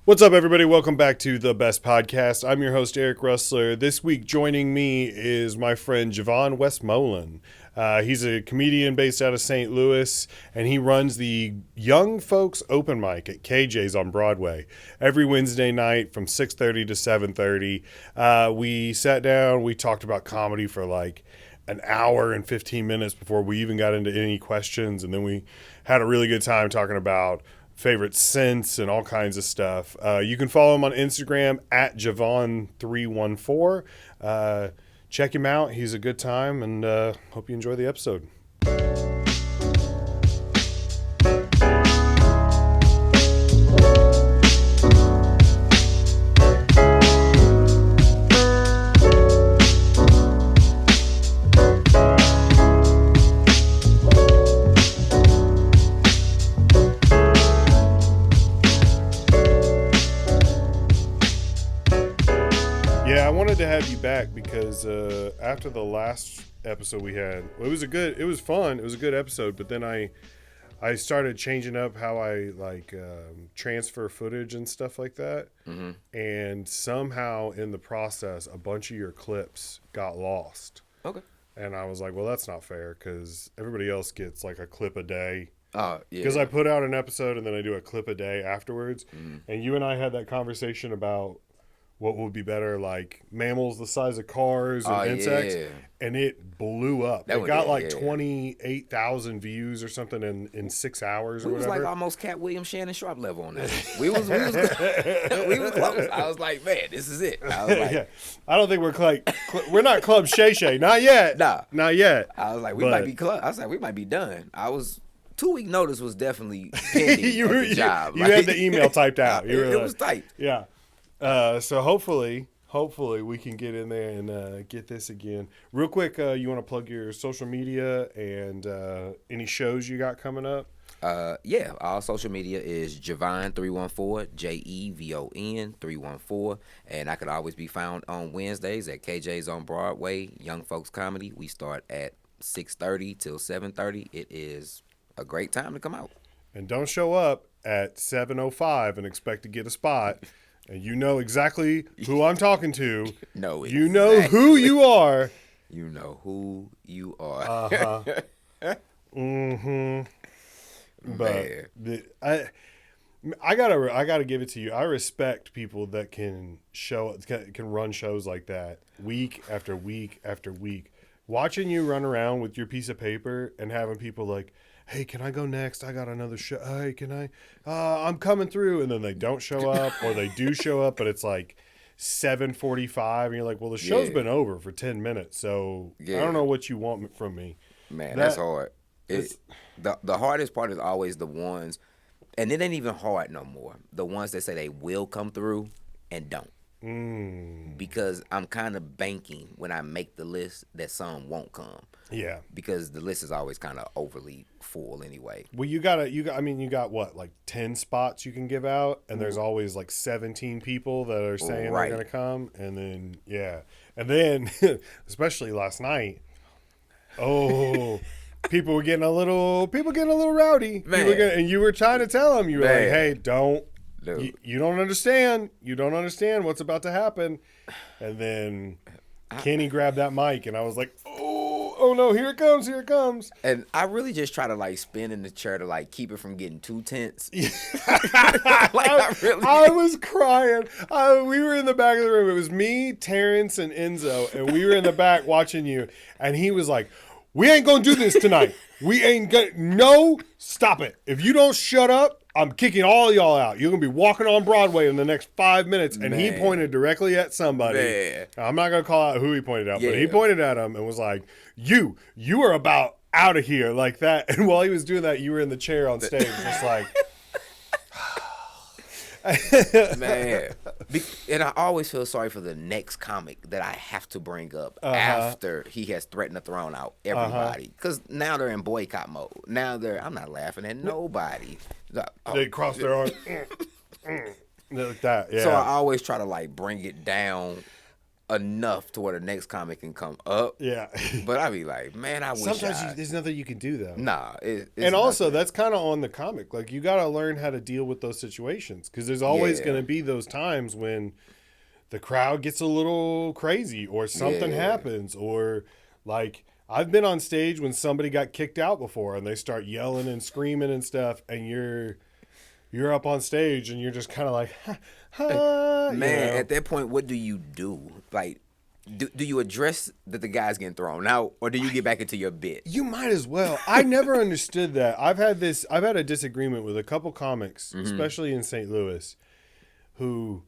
What's up, everybody? Welcome back to The Best Podcast. I'm your host, Eric Russler. This week, joining me is my friend, Jevon Westmoland. He's a comedian based out of St. Louis, and he runs the Young Folks Open Mic at KJ's on Broadway every Wednesday night from 6:30 to 7:30. We sat down, we talked about comedy for like an hour and 15 minutes before we even got into any questions, and then we had a really good time talking about favorite scents and all kinds of stuff. You can follow him on Instagram at Jevon314. Check him out. He's a good time, and hope you enjoy the episode. To have you back because after the last episode we had, it was fun. It was a good episode, but then I started changing up how I transfer footage and stuff like that. Mm-hmm. And somehow in the process, a bunch of your clips got lost. Okay. And I was like, well, that's not fair because everybody else gets like a clip a day. Yeah. Because I put out an episode and then I do a clip a day afterwards. Mm-hmm. And you and I had that conversation about what would be better, like mammals the size of cars and insects, and it blew up. It got 28,000 views or something in 6 hours or whatever. We was like almost Cat Williams, Shannon Sharp level on that. we was close. I was like, man, this is it. I was like, I don't think we're not Club Shay Shay, not yet. Nah, not yet. I was like, we might be club. I was like, we might be done. 2-week notice was definitely pending at the job. You had the email typed out. It was tight. Yeah. So hopefully we can get in there and get this again. Real quick, you want to plug your social media and any shows you got coming up? Our social media is Jevon314, Jevon 314, and I could always be found on Wednesdays at KJ's on Broadway, Young Folks Comedy. We start at 6:30 till 7:30. It is a great time to come out. And don't show up at 7:05 and expect to get a spot. And you know exactly who I'm talking to. No, exactly. You know who you are. You know who you are. Uh-huh. Mm-hmm. But I gotta give it to you. I respect people that can run shows like that week after week after week. Watching you run around with your piece of paper and having people like, hey, can I go next? I got another show. Hey, can I? I'm coming through. And then they don't show up, or they do show up, but it's like 7:45. And you're like, well, the show's been over for 10 minutes. So I don't know what you want from me. Man, that's hard. The hardest part is always the ones, and it ain't even hard no more. The ones that say they will come through and don't. Because I'm kind of banking when I make the list that some won't come. Yeah. Because the list is always kind of overly full anyway. Well, you got what, like 10 spots you can give out, and there's always like 17 people that are saying they're going to come, and then and then especially last night, people were getting a little rowdy. Man. And you were trying to tell them, you were like, hey, don't. Dude. You don't understand. You don't understand what's about to happen. And then Kenny grabbed that mic, and I was like, oh no, here it comes. And I really just try to like spin in the chair to like keep it from getting too tense. I was crying. We were in the back of the room. It was me, Terrence, and Enzo, and we were in the back watching you. And he was like, we ain't gonna do this tonight. No, stop it. If you don't shut up, I'm kicking all y'all out. You're going to be walking on Broadway in the next 5 minutes. And he pointed directly at somebody. Man. I'm not going to call out who he pointed at, but he pointed at him and was like, you are about out of here like that. And while he was doing that, you were in the chair on stage just like. Man. And I always feel sorry for the next comic that I have to bring up after he has threatened to throw out everybody. Because now they're in boycott mode. I'm not laughing at nobody. They cross their arms. Like that, yeah. So I always try to like bring it down enough to where the next comic can come up. Yeah. But I be like, man, I wish Sometimes there's nothing you can do though. Nah, and also nothing. that's kind of on the comic. Like you got to learn how to deal with those situations because there's always going to be those times when the crowd gets a little crazy or something happens or like I've been on stage when somebody got kicked out before and they start yelling and screaming and stuff and you're up on stage and you're just kind of like, ha, man, at that point, what do you do? Like, do you address that the guy's getting thrown out, or do you get back into your bit? You might as well. I never understood that. I've had a disagreement with a couple comics, especially in St. Louis, who,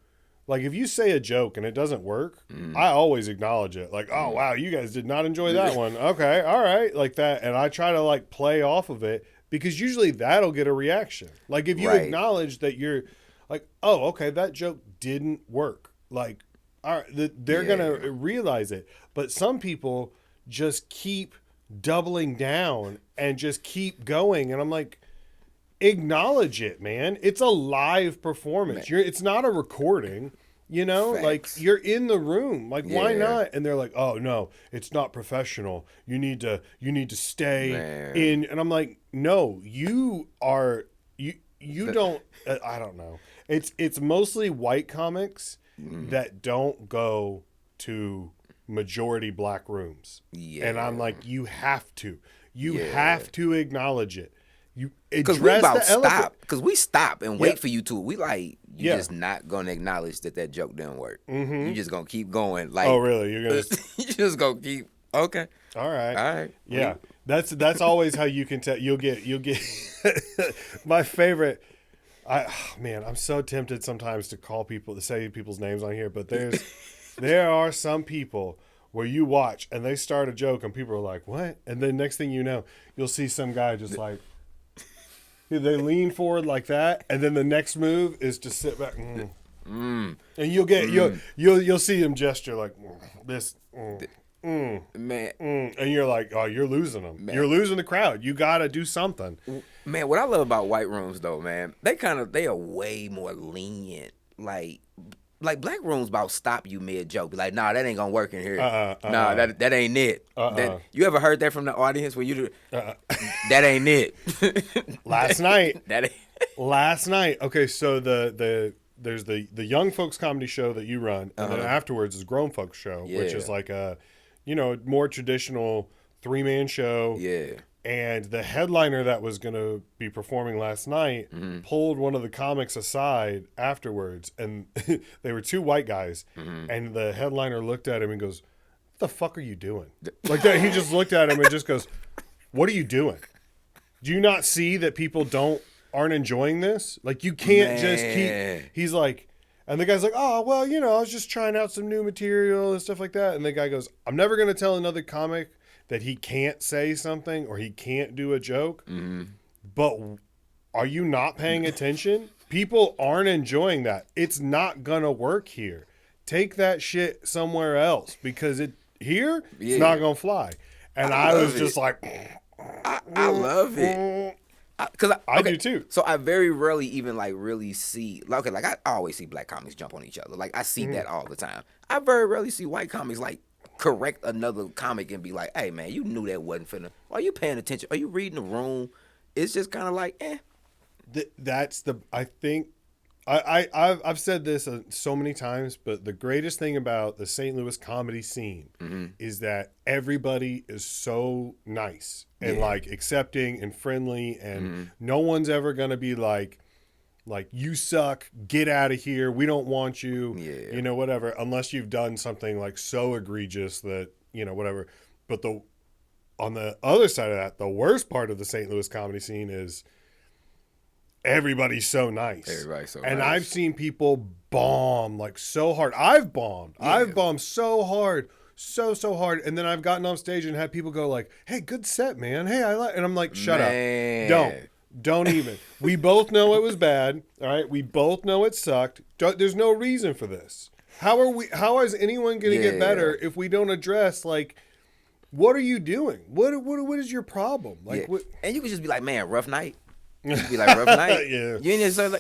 like, if you say a joke and it doesn't work, I always acknowledge it. Like, oh, wow, you guys did not enjoy that one. Okay, all right, like that. And I try to, like, play off of it because usually that'll get a reaction. Like, if you acknowledge that you're like, oh, okay, that joke didn't work. Like, all right, they're going to realize it. But some people just keep doubling down and just keep going. And I'm like, acknowledge it, man. It's a live performance. It's not a recording, you know? Facts. Like, you're in the room. Like, why not? And they're like, oh, no, it's not professional. You need to stay in. And I'm like, no, you don't, I don't know. It's mostly white comics that don't go to majority black rooms. Yeah. And I'm like, you have to. You have to acknowledge it. You address we about the elephant. stop. Because we stop and wait for you to. We like, you just not going to acknowledge that joke didn't work. You just going to keep going. Like, oh, really? You're going to... you just going to keep... Okay. All right. All right. Yeah. That's always how you can tell. You'll get my favorite... I'm so tempted sometimes to say people's names on here, but there are some people where you watch and they start a joke and people are like, what? And then next thing you know, you'll see some guy just like, they lean forward like that. And then the next move is to sit back. And you'll see him gesture like this. Man. And you're like, oh, you're losing them. Man. You're losing the crowd. You got to do something. Man, what I love about white rooms though, man, they are way more lenient. Like black rooms about stop you mid joke. Be like, nah, that ain't gonna work in here. Nah, that ain't it. You ever heard that from the audience when you do? That ain't it. Last night. That ain't. Last night. Okay, so there's the young folks comedy show that you run, and then afterwards is grown folks show, which is like a, more traditional 3-man show. Yeah. And the headliner that was going to be performing last night pulled one of the comics aside afterwards, and they were 2 white guys, and the headliner looked at him and goes, "What the fuck are you doing?" Like that. He just looked at him and just goes, "What are you doing? Do you not see that people aren't enjoying this? Like you can't just keep." He's like, and the guy's like, "Oh well, I was just trying out some new material and stuff like that." And the guy goes, "I'm never going to tell another comic that he can't say something or he can't do a joke. But are you not paying attention? People aren't enjoying that. It's not going to work here. Take that shit somewhere else because it's not going to fly." And I was just like, I love it. I do too. So I very rarely even really see, like I always see black comics jump on each other. Like I see that all the time. I very rarely see white comics correct another comic and be like, "Hey man, you knew that wasn't finna. Are you paying attention? Are you reading the room?" It's just kind of like, I think I've said this so many times, but the greatest thing about the St. Louis comedy scene is that everybody is so nice and accepting and friendly, and no one's ever gonna be like, you suck, get out of here, we don't want you, whatever, unless you've done something so egregious that, whatever. But on the other side of that, the worst part of the St. Louis comedy scene is everybody's so nice. Everybody's so and nice. I've seen people bomb so hard. I've bombed. Yeah. I've bombed so hard. So hard. And then I've gotten on stage and had people go like, "Hey, good set, man. Hey, and I'm like, shut up. Don't even. We both know it was bad. All right. We both know it sucked. There's no reason for this. How is anyone going to get better if we don't address what are you doing? What is your problem? What? And you can just be like, "Man, rough night." You be like, rough night. Yeah.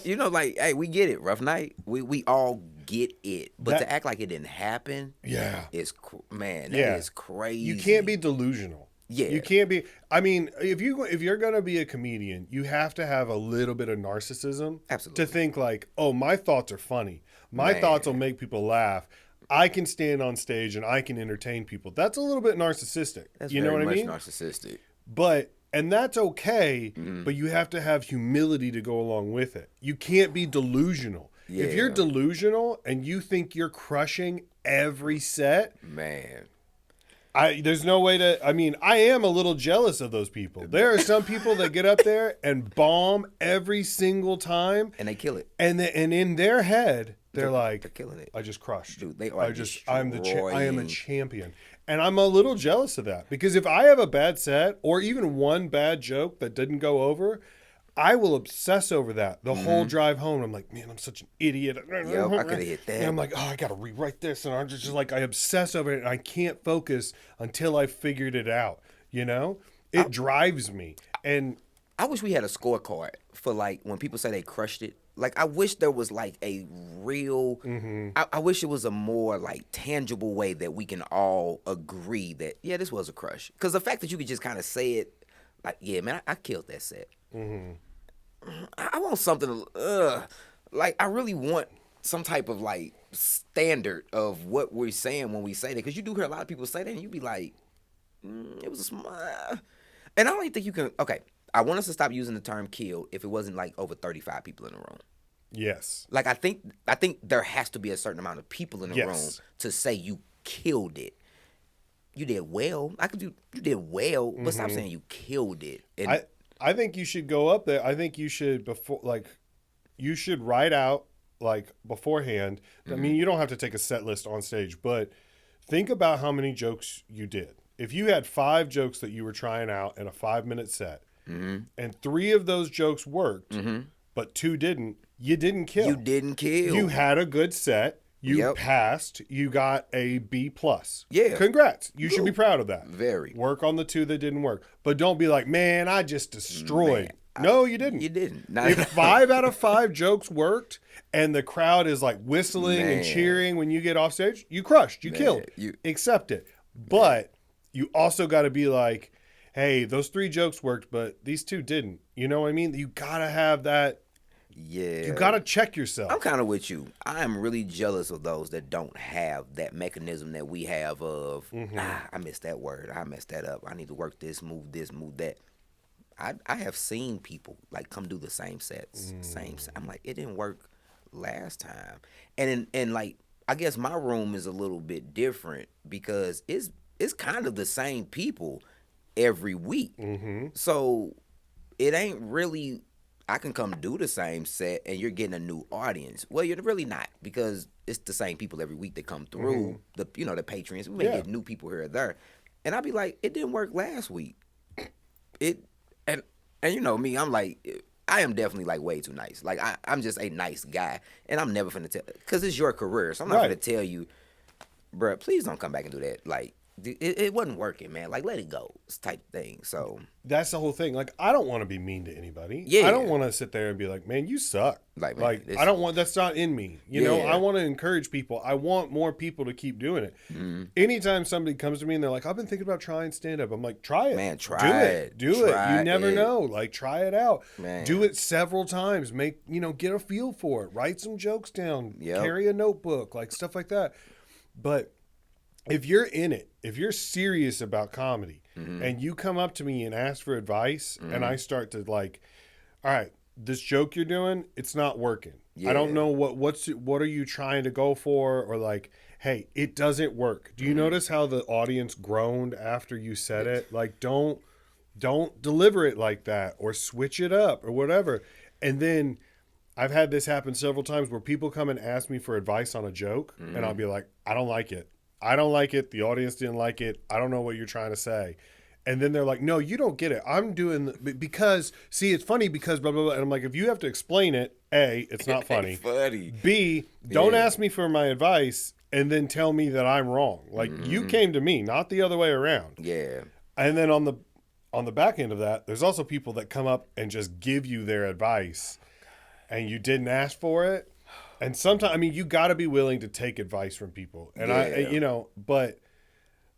You know, like, hey, we get it, rough night. We all get it, but to act like it didn't happen, is man, that is crazy. You can't be delusional. Yeah, you can't be. I mean, if you're gonna be a comedian, you have to have a little bit of narcissism. Absolutely. To think like, oh, my thoughts are funny. My thoughts will make people laugh. I can stand on stage and I can entertain people. That's a little bit narcissistic. That's you know what I mean? Narcissistic. And that's okay, but you have to have humility to go along with it. You can't be delusional. Yeah. If you're delusional and you think you're crushing every set, man, there's no way to. I mean, I am a little jealous of those people. There are some people that get up there and bomb every single time, and they kill it. And in their head, they're killing it. I just crushed. Dude, they are I am a champion. And I'm a little jealous of that, because if I have a bad set or even one bad joke that didn't go over, I will obsess over that the whole drive home. I'm like, man, I'm such an idiot. Yep, I could have hit that. And I'm like, oh, I got to rewrite this. And I'm just like, I obsess over it and I can't focus until I figured it out. You know, it drives me. And I wish we had a scorecard for like when people say they crushed it. Like, I wish there was like a real, I wish it was a more like tangible way that we can all agree that, yeah, this was a crush. Because the fact that you could just kind of say it, like, yeah, man, I killed that set. I want something, like, I really want some type of like standard of what we're saying when we say that. Because you do hear a lot of people say that and you be like, it was a small. And I don't even think you can, okay. I want us to stop using the term kill if it wasn't like over 35 people in the room. Yes. Like, I think there has to be a certain amount of people in the room to say you killed it. You did well. You did well, but stop saying you killed it. And I think you should go up there. I think you should you should write out like beforehand. I mean, you don't have to take a set list on stage, but think about how many jokes you did. If you had 5 jokes that you were trying out in a 5-minute set, and 3 of those jokes worked, but 2 didn't, you didn't kill. You didn't kill. You had a good set. You passed. You got a B+. Yeah. Congrats. You should be proud of that. Very. Work on the 2 that didn't work. But don't be like, man, I just destroyed. No, you didn't. You didn't. If 5 out of 5 jokes worked and the crowd is like whistling and cheering when you get off stage, you crushed. You killed. You accept it. But you also got to be like, hey, those 3 jokes worked, but these 2 didn't. You know what I mean? You got to have that. Yeah. You got to check yourself. I'm kind of with you. I am really jealous of those that don't have that mechanism that we have of, I missed that word. I messed that up. I need to work this, move that. I have seen people like come do the same sets. I'm like, it didn't work last time. And like, I guess my room is a little bit different because it's kind of the same people every week. So it ain't really, I can come do the same set and you're getting a new audience. Well, you're really not, because it's the same people every week that come through, the patrons. We may get new people here or there. And I'll be like, it didn't work last week. And you know me, I'm like, I am definitely like way too nice. Like I'm just a nice guy, and I'm never finna tell, because it's your career, so I'm not finna tell you, bruh, please don't come back and do that. Like it wasn't working, man. Like, let it go, type thing. So that's the whole thing. Like, I don't want to be mean to anybody. Yeah, I don't want to sit there and be like, man, you suck. Like I don't want. That's not in me. You know, I want to encourage people. I want more people to keep doing it. Anytime somebody comes to me and they're like, I've been thinking about trying stand up, I'm like, try it, man. Do it. You never know. Like, try it out. Man. Do it several times. Get a feel for it. Write some jokes down. Carry a notebook, like stuff like that. But if you're in it, if you're serious about comedy, and you come up to me and ask for advice, and I start to like, all right, this joke you're doing, it's not working. I don't know what are you trying to go for, or like, hey, it doesn't work. Do you notice how the audience groaned after you said it? Like, don't deliver it like that, or switch it up, or whatever. And then I've had this happen several times where people come and ask me for advice on a joke, and I'll be like, I don't like it. I don't like it. The audience didn't like it. I don't know what you're trying to say. And then they're like, no, you don't get it. I'm doing because, see, it's funny because blah, blah, blah. And I'm like, if you have to explain it, A, it's not funny. B, don't ask me for my advice and then tell me that I'm wrong. Like, you came to me, not the other way around. Yeah. And then on on the back end of that, there's also people that come up and just give you their advice and you didn't ask for it. And sometimes, I mean, you got to be willing to take advice from people. And but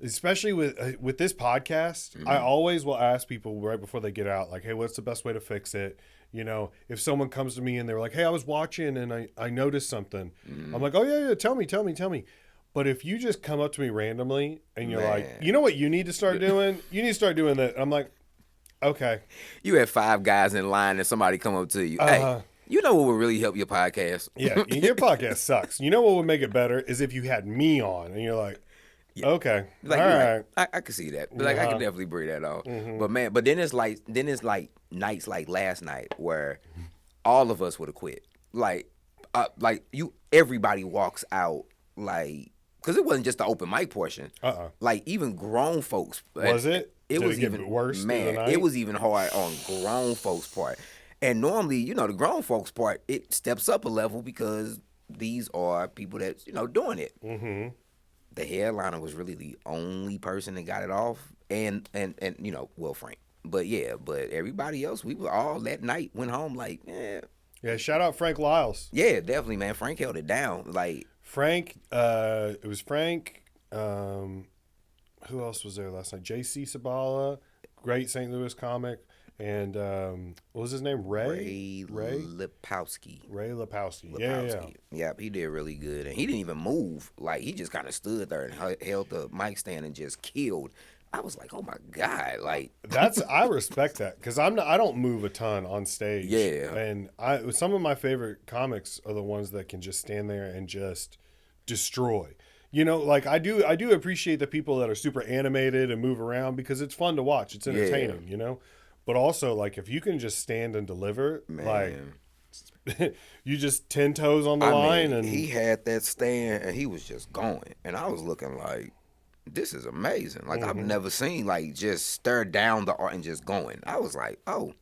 especially with this podcast, I always will ask people right before they get out, like, hey, what's the best way to fix it? You know, if someone comes to me and they're like, hey, I was watching and I noticed something. I'm like, oh, yeah, tell me. But if you just come up to me randomly and you're like, you know what you need to start doing? You need to start doing that. I'm like, okay. You had 5 guys in line and somebody come up to you. Hey, you know what would really help your podcast? Yeah, your podcast sucks. You know what would make it better is if you had me on and you're like, okay, like, all right. I can see that. Like, I can definitely bring that off. But then it's like nights like last night where all of us would have quit. Everybody walks out like, because it wasn't just the open mic portion. Like, even grown folks. Was it? It was get even worse. Man, it was even hard on grown folks' part. And normally, the grown folks' part, it steps up a level because these are people that's, doing it. The headliner was really the only person that got it off, and Will Frank. But everybody else, we were all that night went home like, Yeah, shout out Frank Lyles. Yeah, definitely, man. Frank held it down. Like Frank, it was Frank. Who else was there last night? J.C. Sabala, great St. Louis comic. And what was his name? Ray Lipowski. Ray Lipowski. Yeah. Yep, he did really good. And he didn't even move. Like, he just kind of stood there and held the mic stand and just killed. I was like, oh my God. Like, I respect that because I don't move a ton on stage. Yeah. And some of my favorite comics are the ones that can just stand there and just destroy. Like I do appreciate the people that are super animated and move around because it's fun to watch. It's entertaining, But also, like, if you can just stand and deliver, like, you just 10 toes on the line. And he had that stand, and he was just going. And I was looking like, this is amazing. Like, I've never seen, like, just stare down the art and just going. I was like, oh,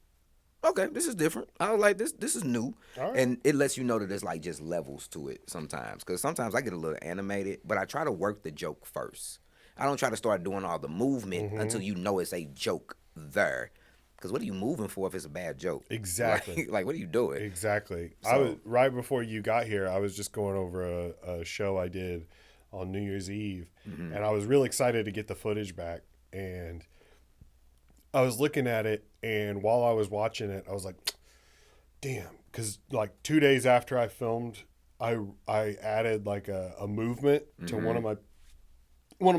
okay, this is different. I was like, this is new. All right. And it lets you know that there's, like, just levels to it sometimes. Because sometimes I get a little animated, but I try to work the joke first. I don't try to start doing all the movement until you know it's a joke there. Because what are you moving for if it's a bad joke? Exactly. Like what are you doing? Exactly. I was right before you got here. I was just going over a show I did on New Year's Eve, and I was real excited to get the footage back. And I was looking at it, and while I was watching it, I was like, "Damn!" Because like 2 days after I filmed, I added like a movement to one of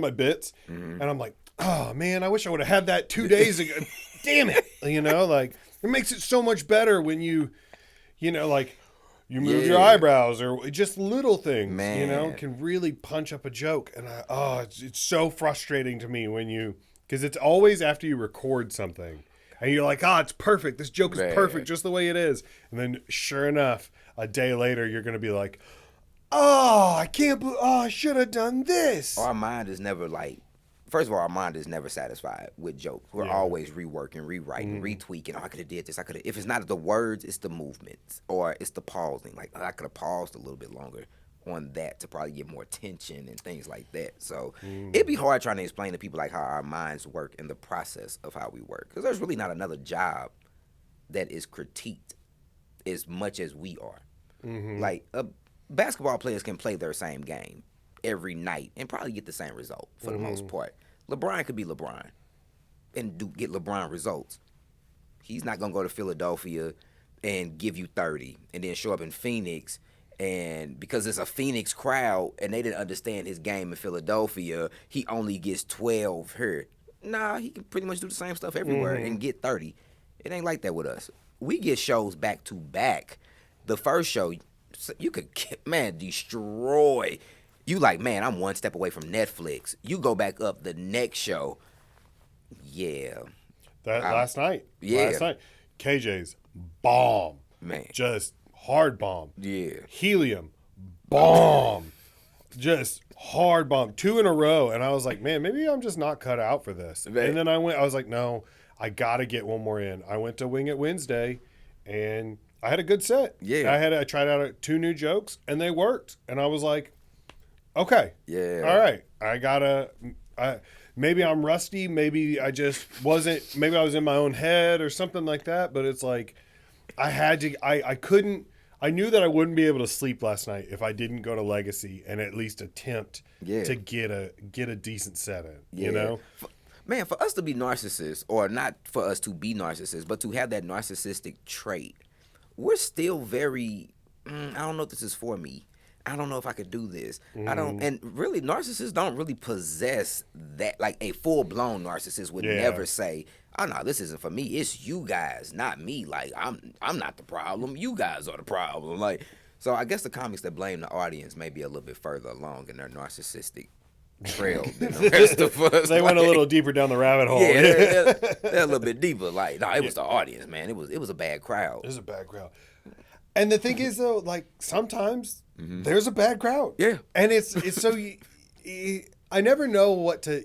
my bits, and I'm like, "Oh man, I wish I would have had that 2 days ago." Damn it. Like it makes it so much better when you like you move your eyebrows or just little things, can really punch up a joke. And it's so frustrating to me because it's always after you record something and you're like, it's perfect. This joke is perfect just the way it is. And then sure enough, a day later, you're going to be like, I can't believe, I should have done this. Our mind is never like, first of all, our mind is never satisfied with jokes. We're always reworking, rewriting, retweaking. I could have did this. If it's not the words, it's the movements or it's the pausing. Like, I could have paused a little bit longer on that to probably get more attention and things like that. So it'd be hard trying to explain to people like how our minds work and the process of how we work. Because there's really not another job that is critiqued as much as we are. Like, basketball players can play their same game every night and probably get the same result for the most part. LeBron could be LeBron and get LeBron results. He's not going to go to Philadelphia and give you 30 and then show up in Phoenix, and because it's a Phoenix crowd and they didn't understand his game in Philadelphia, he only gets 12 here. Nah, he can pretty much do the same stuff everywhere and get 30. It ain't like that with us. We get shows back to back. The first show, you could, destroy. You like, man, I'm one step away from Netflix. You go back up the next show. Yeah. Last night. Yeah. Last night. KJ's bomb. Man. Just hard bomb. Yeah. Helium. Bomb. Just hard bomb. 2 in a row. And I was like, man, maybe I'm just not cut out for this. Man. And then I was like, no, I got to get one more in. I went to Wing It Wednesday and I had a good set. Yeah. I tried out 2 new jokes and they worked. And I was like, okay. Yeah. All right. I gotta. maybe I'm rusty. Maybe I just wasn't. Maybe I was in my own head or something like that. But it's like I had to. I couldn't. I knew that I wouldn't be able to sleep last night if I didn't go to Legacy and at least attempt to get a decent set in. You know. Man, for us to be narcissists, or not for us to be narcissists, but to have that narcissistic trait, we're still very, I don't know if this is for me. I don't know if I could do this. I don't, and really, narcissists don't really possess that. Like a full-blown narcissist would never say, "Oh no, this isn't for me. It's you guys, not me. Like I'm not the problem. You guys are the problem." Like, so I guess the comics that blame the audience may be a little bit further along in their narcissistic trail than the rest of us. They went a little deeper down the rabbit hole. Yeah, they're a little bit deeper. Like, no, it was the audience, man. It was a bad crowd. It was a bad crowd. And the thing is, though, like sometimes there's a bad crowd. Yeah, and it's so I never know what to.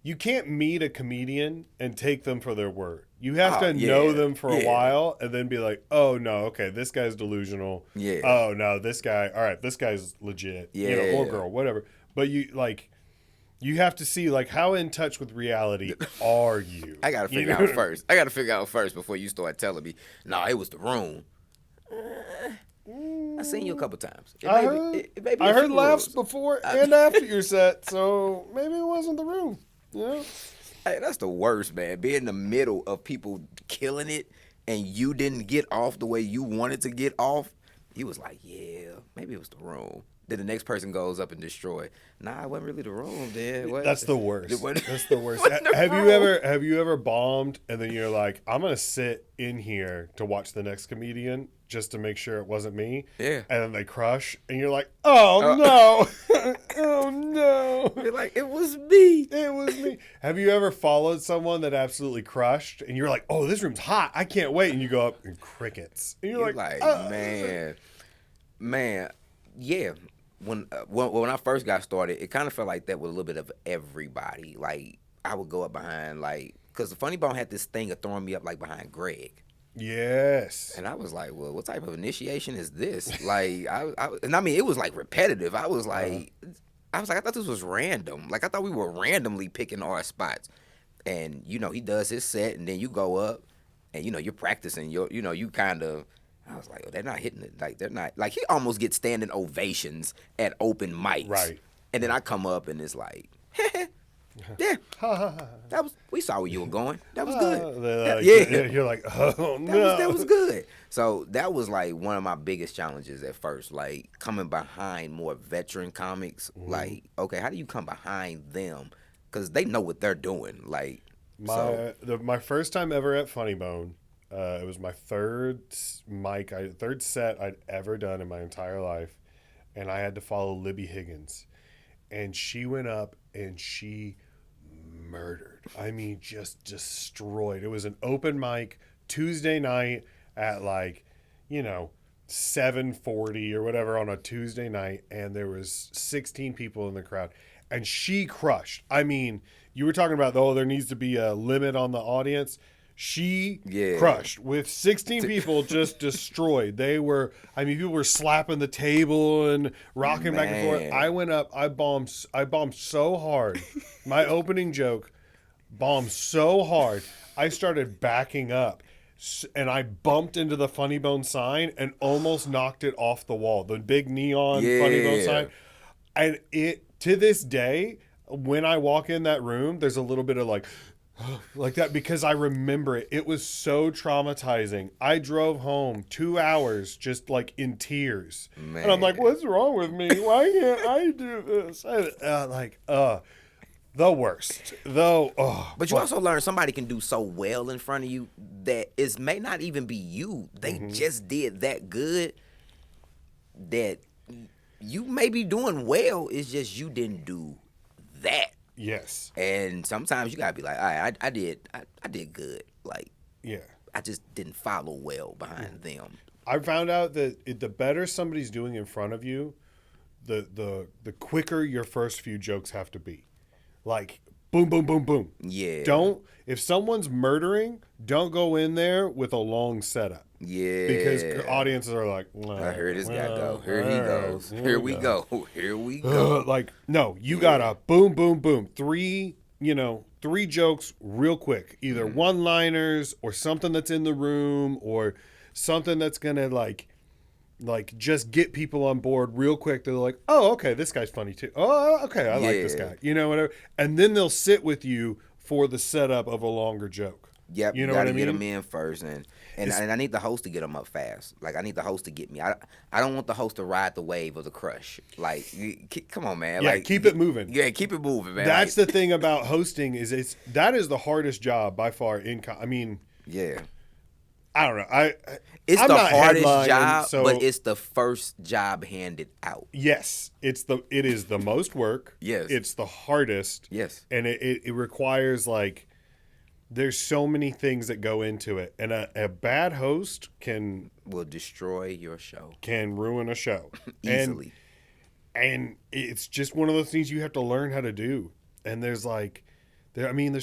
You can't meet a comedian and take them for their word. You have to know them for a while and then be like, oh no, okay, this guy's delusional. Yeah. Oh no, this guy. All right, this guy's legit. Yeah. Or girl, whatever. But you have to see like how in touch with reality are you. I gotta figure out first. I gotta figure out first before you start telling me. No, it was the room. I seen you a couple times. I heard laughs before and after your set, so maybe it wasn't the room. Yeah. Hey, that's the worst, man. Being in the middle of people killing it and you didn't get off the way you wanted to get off. You was like, yeah, maybe it was the room. Then the next person goes up and destroy. Nah, it wasn't really the room, then. That's the worst. That's the worst. Have you ever bombed and then you're like, I'm gonna sit in here to watch the next comedian just to make sure it wasn't me? Yeah. And then they crush and you're like, oh no. Oh no. You're like, it was me. It was me. Have you ever followed someone that absolutely crushed and you're like, oh, this room's hot. I can't wait. And you go up and crickets. And you're like oh. Man, yeah. When I first got started, it kind of felt like that with a little bit of everybody. Like, I would go up behind, like, because the Funny Bone had this thing of throwing me up, like, behind Greg. Yes. And I was like, well, what type of initiation is this? Like, I mean, it was, like, repetitive. I was like, I thought this was random. Like, I thought we were randomly picking our spots. And, you know, he does his set, and then you go up, and, you know, you're practicing. You kind of... I was like, oh, they're not hitting it. Like, they're not. Like, he almost gets standing ovations at open mics. Right. And then I come up and it's like, yeah. We saw where you were going. That was good. Yeah. You're like, oh, no. That was good. So that was, like, one of my biggest challenges at first. Like, coming behind more veteran comics. Like, okay, how do you come behind them? Because they know what they're doing. Like, my first time ever at Funny Bone, it was my third set I'd ever done in my entire life, and I had to follow Libby Higgins, and she went up and she murdered. I mean, just destroyed. It was an open mic Tuesday night at 7:40 or whatever on a Tuesday night, and there was 16 people in the crowd, and she crushed. I mean, you were talking about there needs to be a limit on the audience. She crushed with 16 people, just destroyed. People were slapping the table and rocking back and forth. I went up, I bombed so hard. My opening joke bombed so hard. I started backing up and I bumped into the Funny Bone sign and almost knocked it off the wall. The big neon Funny Bone sign. And to this day, when I walk in that room, there's a little bit of like that because I remember it. It was so traumatizing. I drove home 2 hours just like in tears. Man. And I'm like, what's wrong with me? Why can't I do this? The worst. But you also learn somebody can do so well in front of you that it may not even be you. They just did that good that you may be doing well. It's just you didn't do that. Yes. And sometimes you gotta be like, all right, I did good. Like, yeah, I just didn't follow well behind them. I found out that the better somebody's doing in front of you, the quicker your first few jokes have to be. Like, boom, boom, boom, boom. Yeah. If someone's murdering, don't go in there with a long setup. because Yeah. audiences are like, I heard this guy go. Here all he right, goes. Here we go. Here we go. Like, no, you Yeah. gotta boom, boom, boom. Three jokes real quick. Either one-liners or something that's in the room or something that's gonna like just get people on board real quick. They're like, oh, okay, this guy's funny too. Oh, okay, I like this Yeah. guy. Whatever. And then they'll sit with you for the setup of a longer joke. Yep, You you know got what to I get mean? them in first, and I need the host to get them up fast. Like I need the host to get me. I don't want the host to ride the wave of the crush. Like, come on, man. Yeah, like keep it moving. Yeah, keep it moving, man. That's like, the thing about hosting is that is the hardest job by far I mean, yeah. I don't know. It's I'm the not hardest headlining, job, so but it's the first job handed out. yes, it is the most work. Yes. It's the hardest. Yes. And it requires like there's so many things that go into it. And a bad host Will destroy your show can ruin a show. easily. And it's just one of those things you have to learn how to do. And there's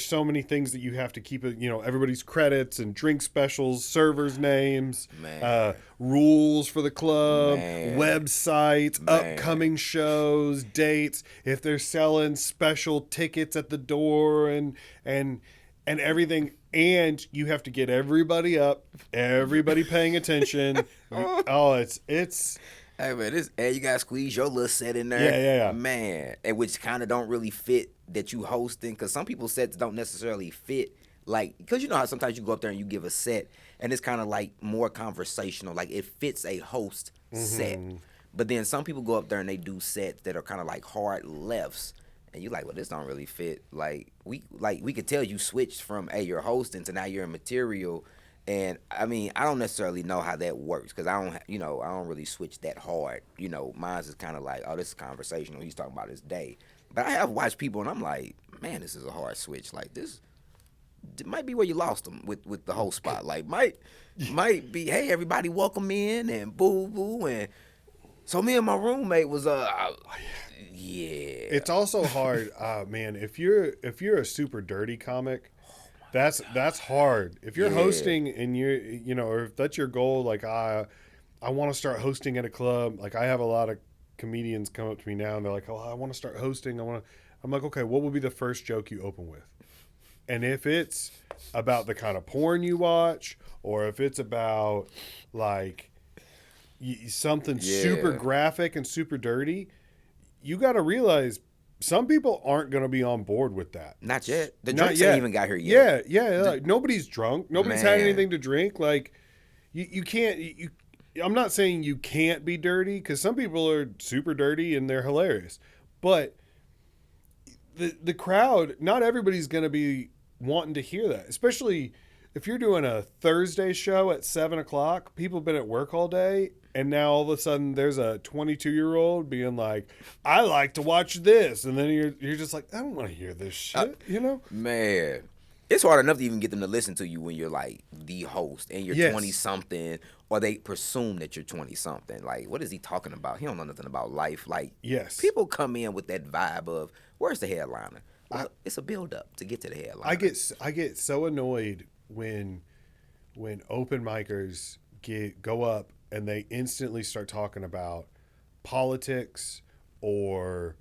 so many things that you have to keep it, everybody's credits and drink specials, servers' names, Man. rules for the club, Man. websites, Man. upcoming shows, dates, if they're selling special tickets at the door and everything. And you have to get everybody up, everybody paying attention. It's Hey man, and you gotta squeeze your little set in there. Yeah. Man, and which kind of don't really fit that you hosting, because some people's sets don't necessarily fit. Like, because you know how sometimes you go up there and you give a set, and it's kind of like more conversational. Like it fits a host set, but then some people go up there and they do sets that are kind of like hard lefts, and you're like, well, this don't really fit. Like we could tell you switched from you're hosting to now you're in material. And I mean, I don't necessarily know how that works because I don't really switch that hard. Mine's is kind of like, oh, this is conversational. He's talking about his day. But I have watched people and I'm like, man, this is a hard switch. Like this might be where you lost them with the whole spot. Like might be, hey, everybody welcome in and boo boo. And so me and my roommate was yeah. It's also hard, man. If you're a super dirty comic, that's hard. If you're hosting and or if that's your goal, like I want to start hosting at a club. Like I have a lot of comedians come up to me now and they're like, oh, I want to start hosting. I'm like, okay, what would be the first joke you open with? And if it's about the kind of porn you watch, or if it's about like something super graphic and super dirty, you got to realize some people aren't going to be on board with that. Not yet. The drinks ain't even got here yet. Yeah. Like, nobody's drunk. Nobody's had anything to drink. Like, you can't. I'm not saying you can't be dirty, because some people are super dirty and they're hilarious. But the crowd, not everybody's going to be wanting to hear that. Especially if you're doing a Thursday show at 7 o'clock. People have been at work all day. And now all of a sudden there's a 22-year-old being like, I like to watch this. And then you're just like, I don't want to hear this shit, Man, it's hard enough to even get them to listen to you when you're like the host and you're 20-something, or they presume that you're 20-something. Like, what is he talking about? He don't know nothing about life. Like, yes. People come in with that vibe of, where's the headliner? Well, it's a build-up to get to the headliner. I get so annoyed when open micers go up and they instantly start talking about politics or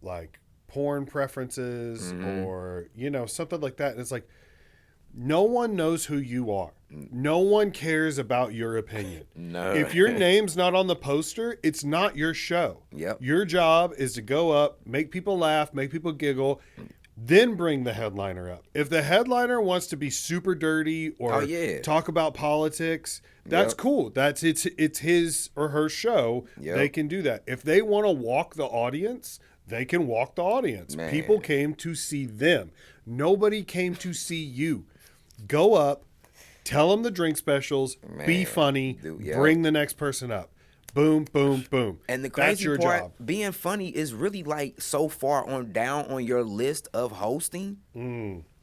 like porn preferences or something like that. And it's like, no one knows who you are. No one cares about your opinion. No. If your name's not on the poster, it's not your show. Yep. Your job is to go up, make people laugh, make people giggle, then bring the headliner up. If the headliner wants to be super dirty or talk about politics, that's cool. It's his or her show. Yep. They can do that. If they want to walk the audience, they can walk the audience. Man. People came to see them. Nobody came to see you. Go up, tell them the drink specials, be funny, bring the next person up. Boom, boom, boom. And the crazy part, job. Being funny is really like so far down on your list of hosting.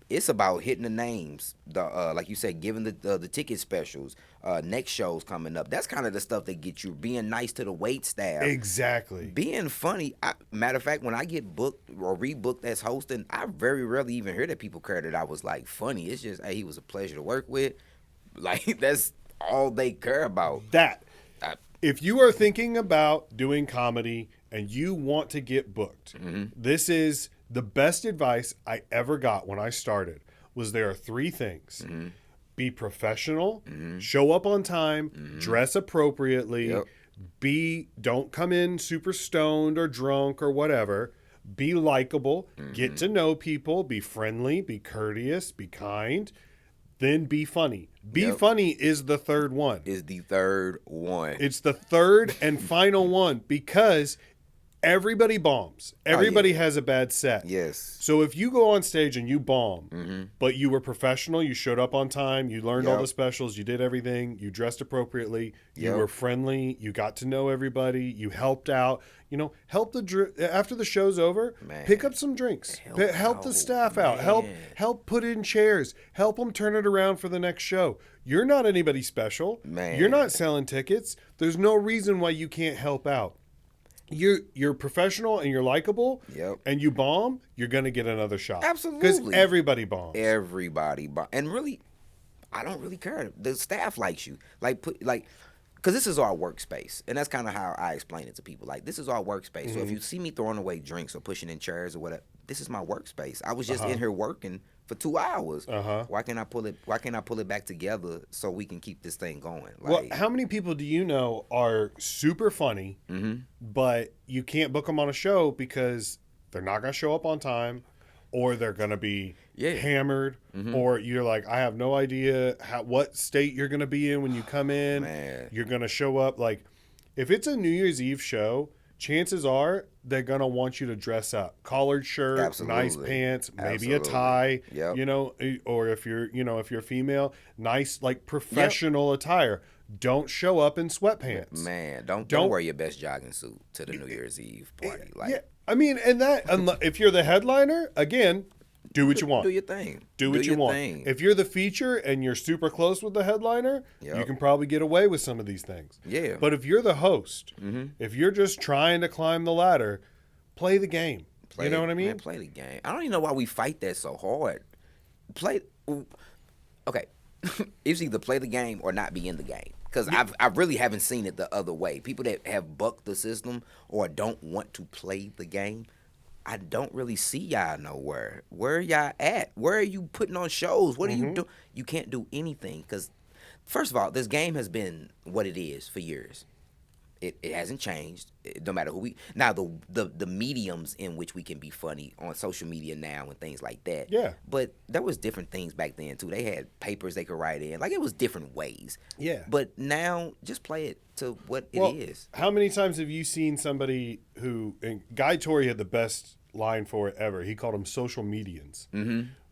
It's about hitting the names. Like you said, giving the ticket specials, next shows coming up. That's kind of the stuff that gets you. Being nice to the wait staff. Exactly. Being funny. Matter of fact, when I get booked or rebooked as hosting, I very rarely even hear that people care that I was like funny. It's just, hey, he was a pleasure to work with. Like all they care about. That. I- If you are thinking about doing comedy and you want to get booked, this is the best advice I ever got when I started. Was there are three things: be professional, show up on time, dress appropriately, don't come in super stoned or drunk or whatever. Be likable, get to know people, be friendly, be courteous, be kind, then be funny. Be funny is the third one. Is the third one. It's the third and final one because everybody bombs. Everybody has a bad set. Yes. So if you go on stage and you bomb, but you were professional, you showed up on time, you learned all the specials, you did everything, you dressed appropriately, you were friendly, you got to know everybody, you helped out, help after the show's over, pick up some drinks, help the staff out, help put in chairs, help them turn it around for the next show. You're not anybody special. You're not selling tickets. There's no reason why you can't help out. You're professional and you're likable, and you bomb, you're gonna get another shot. Absolutely, because everybody bombs. And really, I don't really care. The staff likes you, because this is our workspace, and that's kind of how I explain it to people. Like, this is our workspace. So if you see me throwing away drinks or pushing in chairs or whatever, this is my workspace. I was just in here working for 2 hours. Why can't I pull it back together so we can keep this thing going? Well, how many people do you know are super funny, but you can't book them on a show because they're not going to show up on time, or they're going to be hammered, or you're like, I have no idea what state you're going to be in when you come in. You're going to show up like, if it's a New Year's Eve show, chances are they're going to want you to dress up. Collared shirt, nice pants, maybe a tie, or if you're female, nice, like, professional attire. Don't show up in sweatpants. Man, don't wear your best jogging suit to the New Year's Eve party. I mean, and if you're the headliner, again, do what you want. Do your thing. Do what you want. If you're the feature and you're super close with the headliner, you can probably get away with some of these things. Yeah. But if you're the host, if you're just trying to climb the ladder, play the game. You know what I mean? Man, play the game. I don't even know why we fight that so hard. Okay. It's either play the game or not be in the game. Because I really haven't seen it the other way. People that have bucked the system or don't want to play the game, I don't really see y'all nowhere. Where are y'all at? Where are you putting on shows? What are you doing? You can't do anything because, first of all, this game has been what it is for years. It hasn't changed. No matter who we now the mediums in which we can be funny on social media now and things like that. Yeah. But there was different things back then too. They had papers they could write in. Like, it was different ways. Yeah. But now just play it to what it is. How many times have you seen somebody and Guy Torrey had the best line for it ever. He called them social medians,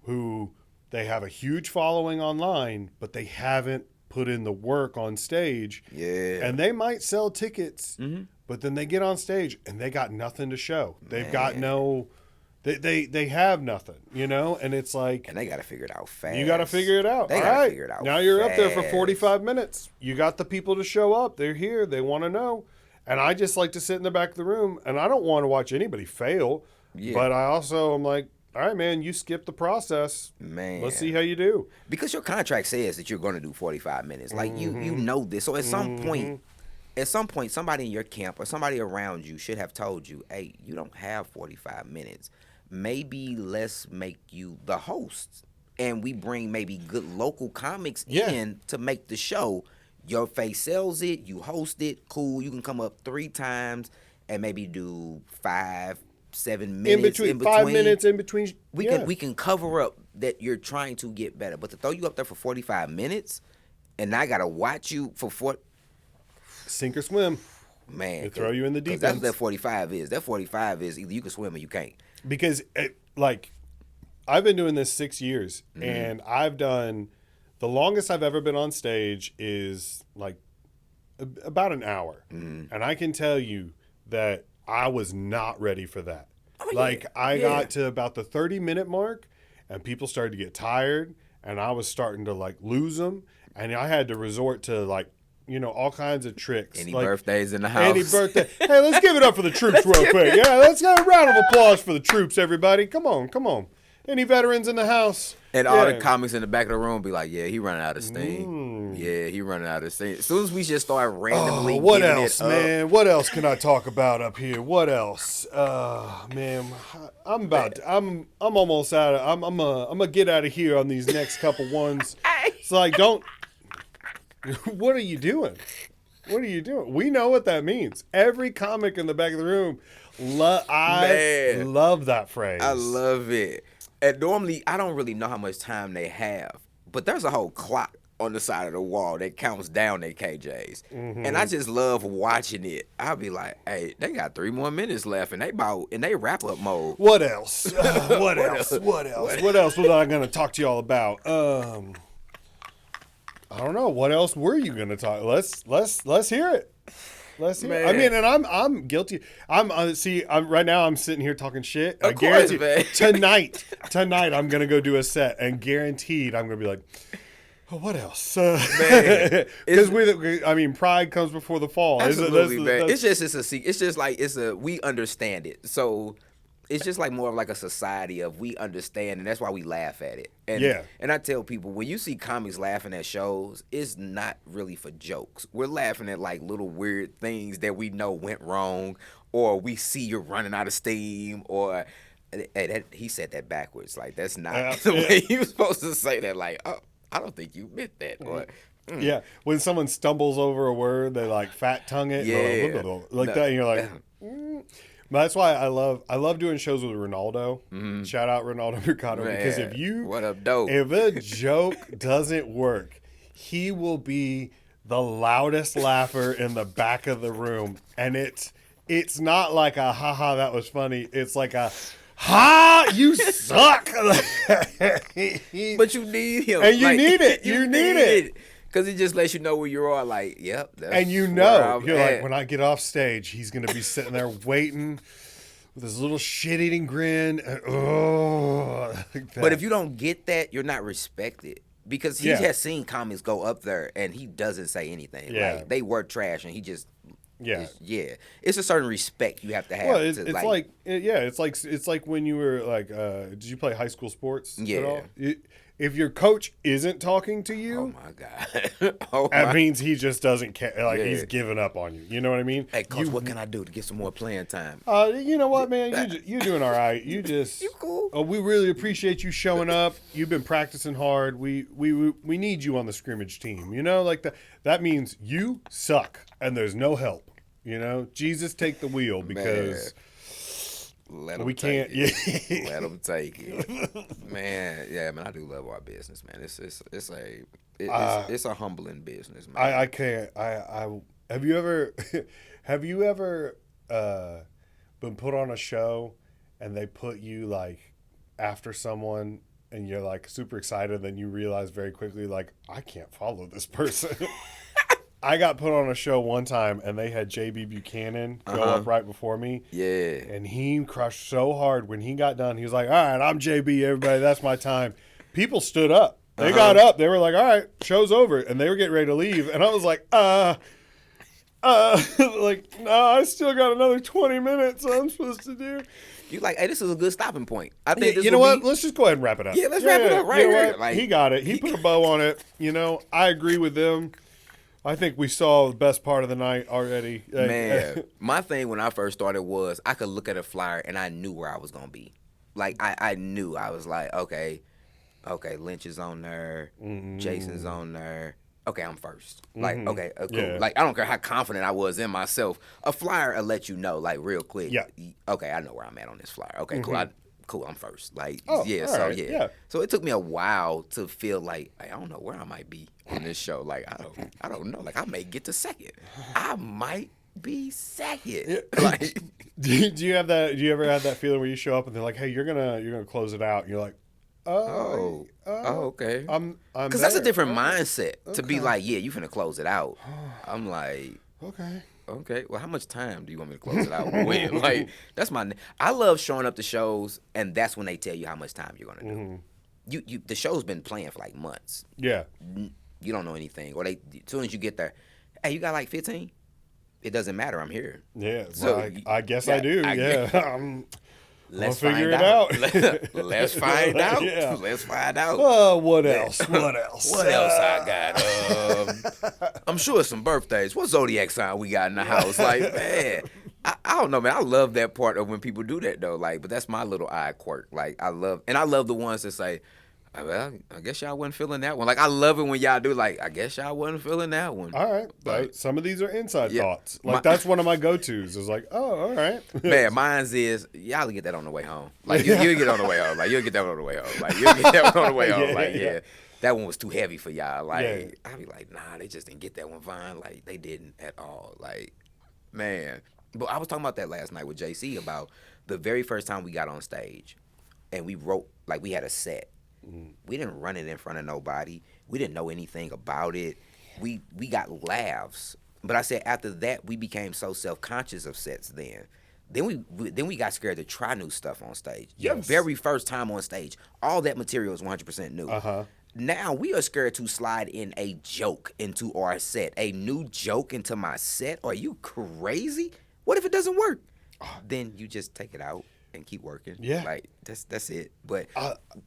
who they have a huge following online, but they haven't put in the work on stage. Yeah. And they might sell tickets, but then they get on stage and they got nothing to show. They've got no, they have nothing, and it's like. And they got to figure it out fast. You got to figure it out. They got to figure it out now you're up there for 45 minutes. You got the people to show up. They're here. They want to know. And I just like to sit in the back of the room, and I don't want to watch anybody fail. Yeah. But I also am like, all right, man, you skipped the process. Man. Let's see how you do. Because your contract says that you're going to do 45 minutes. Like, you know this. So at some point, somebody in your camp or somebody around you should have told you, hey, you don't have 45 minutes. Maybe let's make you the host. And we bring maybe good local comics in to make the show. Your face sells it. You host it. Cool. You can come up 3 times and maybe do 5-7 minutes in between. 5 minutes in between. We can cover up that you're trying to get better. But to throw you up there for 45 minutes and I got to watch you for sink or swim. Man. They throw you in the deep end. That's what that 45 is. That 45 is either you can swim or you can't. Because, I've been doing this 6 years, and I've done, the longest I've ever been on stage is, about an hour. And I can tell you that I was not ready for that. I got to about the 30-minute mark, and people started to get tired, and I was starting to, lose them, and I had to resort to, all kinds of tricks. Any birthdays in the house? Any birthday. Hey, let's give it up for the troops real quick. Yeah, let's get a round of applause for the troops, everybody. Come on. Any veterans in the house? And all the comics in the back of the room be like, yeah, he running out of steam. Yeah, he running out of steam. As soon as we just start randomly what giving else, it up, man? What else can I talk about up here? What else? Man, I'm almost out of. I'm gonna get out of here on these next couple ones. It's like, don't. What are you doing? What are you doing? We know what that means. Every comic in the back of the room, I love that phrase. I love it. And normally, I don't really know how much time they have, but there's a whole clock on the side of the wall that counts down their KJs. Mm-hmm. And I just love watching it. I'll be like, hey, they got 3 more minutes left, and they wrap up mode. What else? What else? What else was I going to talk to y'all about? I don't know. What else were you going to talk? Let's hear it. Let's hear it. I mean, and I'm guilty. I'm right now I'm sitting here talking shit. Of course, man. Tonight I'm gonna go do a set, and guaranteed I'm gonna be like, oh, what else? Because pride comes before the fall. Absolutely, man. We understand it. So it's just like more of like a society of we understand, and that's why we laugh at it. And I tell people, when you see comics laughing at shows, it's not really for jokes. We're laughing at like little weird things that we know went wrong, or we see you're running out of steam, or he said that backwards. Like, that's not the way he was supposed to say that. Like, oh, I don't think you meant that. Or, yeah, when someone stumbles over a word, they like fat tongue it, that, and you're like. That's why I love doing shows with Ronaldo. Mm-hmm. Shout out Ronaldo Mercado, because if a joke doesn't work, he will be the loudest laugher in the back of the room, and it's not like a haha that was funny. It's like a ha, you suck. But you need him, and you need it. You need it. Because it just lets you know where you are, like, yep. And you're like, when I get off stage, he's going to be sitting there waiting with his little shit-eating grin. And, but if you don't get that, you're not respected. Because he has seen comics go up there, and he doesn't say anything. Yeah. Like, they were trash, and he just... It's a certain respect you have to have. Well, it's like when you were like, did you play high school sports at all? If your coach isn't talking to you, oh my God, that means he just doesn't care. Like he's giving up on you. You know what I mean? Hey, coach, what can I do to get some more playing time? You know what, man? You're doing all right. You cool. We really appreciate you showing up. You've been practicing hard. We need you on the scrimmage team. You know, like that means you suck and there's no help. You know, Jesus, take the wheel, because. Let them take it. Let them take it, man. Yeah, man. I do love our business, man. It's a humbling business, man. I can't. Have you ever been put on a show and they put you like after someone and you're like super excited, then you realize very quickly like, I can't follow this person. I got put on a show one time, and they had J.B. Buchanan go up right before me. Yeah. And he crushed so hard. When he got done, he was like, all right, I'm J.B., everybody. That's my time. People stood up. They got up. They were like, all right, show's over. And they were getting ready to leave. And I was like, like, no, I still got another 20 minutes I'm supposed to do. You like, hey, this is a good stopping point. I think you know what? Let's just go ahead and wrap it up. Yeah, let's wrap it up right here. Like, he got it. He put a bow on it. You know, I agree with them. I think we saw the best part of the night already. Man, my thing when I first started was I could look at a flyer and I knew where I was going to be. Like, I knew. I was like, okay, Lynch is on there. Mm-hmm. Jason's on there. Okay, I'm first. Like, okay, cool. Yeah. Like, I don't care how confident I was in myself. A flyer will let you know, like, real quick. Yeah. Okay, I know where I'm at on this flyer. Okay, cool. I'm first. Like, So it took me a while to feel like I don't know where I might be on this show. Like, I don't know. Like, I may get to second. I might be second. Like, do you have that? Do you ever have that feeling where you show up and they're like, "Hey, you're gonna close it out," and you're like, "Oh, okay." I'm because that's a different mindset to be like, "Yeah, you finna close it out." I'm like, okay, well, how much time do you want me to close it out with? Like, that's I love showing up to shows, and that's when they tell you how much time you're gonna do. Mm-hmm. The show's been playing for like months. Yeah. You don't know anything, or as soon as you get there, hey, you got like 15? It doesn't matter. I'm here. Yeah. So I guess I do. Yeah. Let's figure find it out. Let's find out. Yeah. Let's find out. What else? What else? What else I got? I'm sure some birthdays. What zodiac sign we got in the house? Like, man, I don't know, man. I love that part of when people do that though. Like, but that's my little eye quirk. Like, I love the ones that say, well, I guess y'all wasn't feeling that one. Like, I love it when y'all do, like, I guess y'all wasn't feeling that one. All right. Like, Some of these are inside yeah, thoughts. Like, that's one of my go-tos. Is like, oh, all right. man, mine's is, y'all get that on the way home. Like, you'll get on the way home. Like, you'll get that on the way home. Like, you'll get that one on the way home. Like, yeah, that one was too heavy for y'all. Like, I'll be like, nah, they just didn't get that one fine. Like, they didn't at all. Like, man. But I was talking about that last night with JC about the very first time we got on stage and we wrote, like, we had a set. We didn't run it in front of nobody. We didn't know anything about it. We got laughs. But I said after that, we became so self-conscious of sets then. Then we got scared to try new stuff on stage. Your very first time on stage, all that material is 100% new. Now we are scared to slide in a joke into our set. A new joke into my set? Are you crazy? What if it doesn't work? Then you just take it out and keep working. Yeah. Like, that's it. But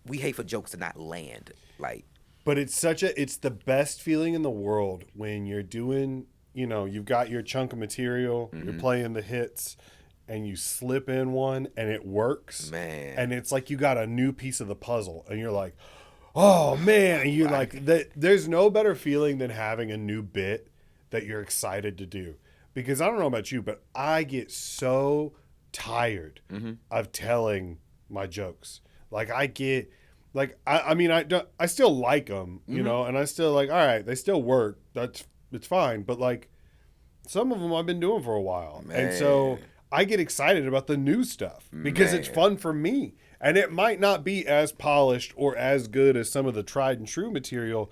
we hate for jokes to not land. Like, but it's the best feeling in the world when you're doing, you've got your chunk of material, you're playing the hits, and you slip in one and it works. Man. And it's like you got a new piece of the puzzle and you're like, oh man. And you're like, there's no better feeling than having a new bit that you're excited to do. Because I don't know about you, but I get so tired of telling my jokes. Like I get, like I still like them, and I still like. All right, they still work. It's fine. But like, some of them I've been doing for a while, and so I get excited about the new stuff because it's fun for me, and it might not be as polished or as good as some of the tried and true material,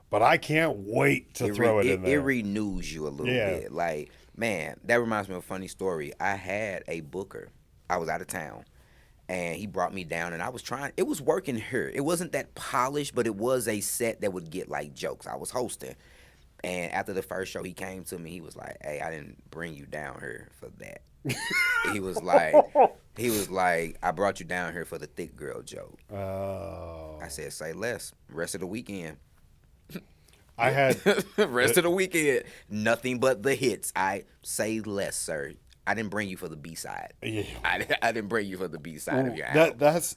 but I can't wait to throw it in there. It renews you a little bit, like. Man, that reminds me of a funny story. I had a booker. I was out of town, and he brought me down, and I was trying. It was working here. It wasn't that polished, but it was a set that would get, like, jokes. I was hosting, and after the first show, he came to me. He was like, hey, I didn't bring you down here for that. he was like, I brought you down here for the thick girl joke. Oh. I said, say less. Rest of the weekend. I had rest of the weekend, nothing but the hits. I say less, sir. I didn't bring you for the B side. Yeah. I didn't bring you for the B side of your album. That's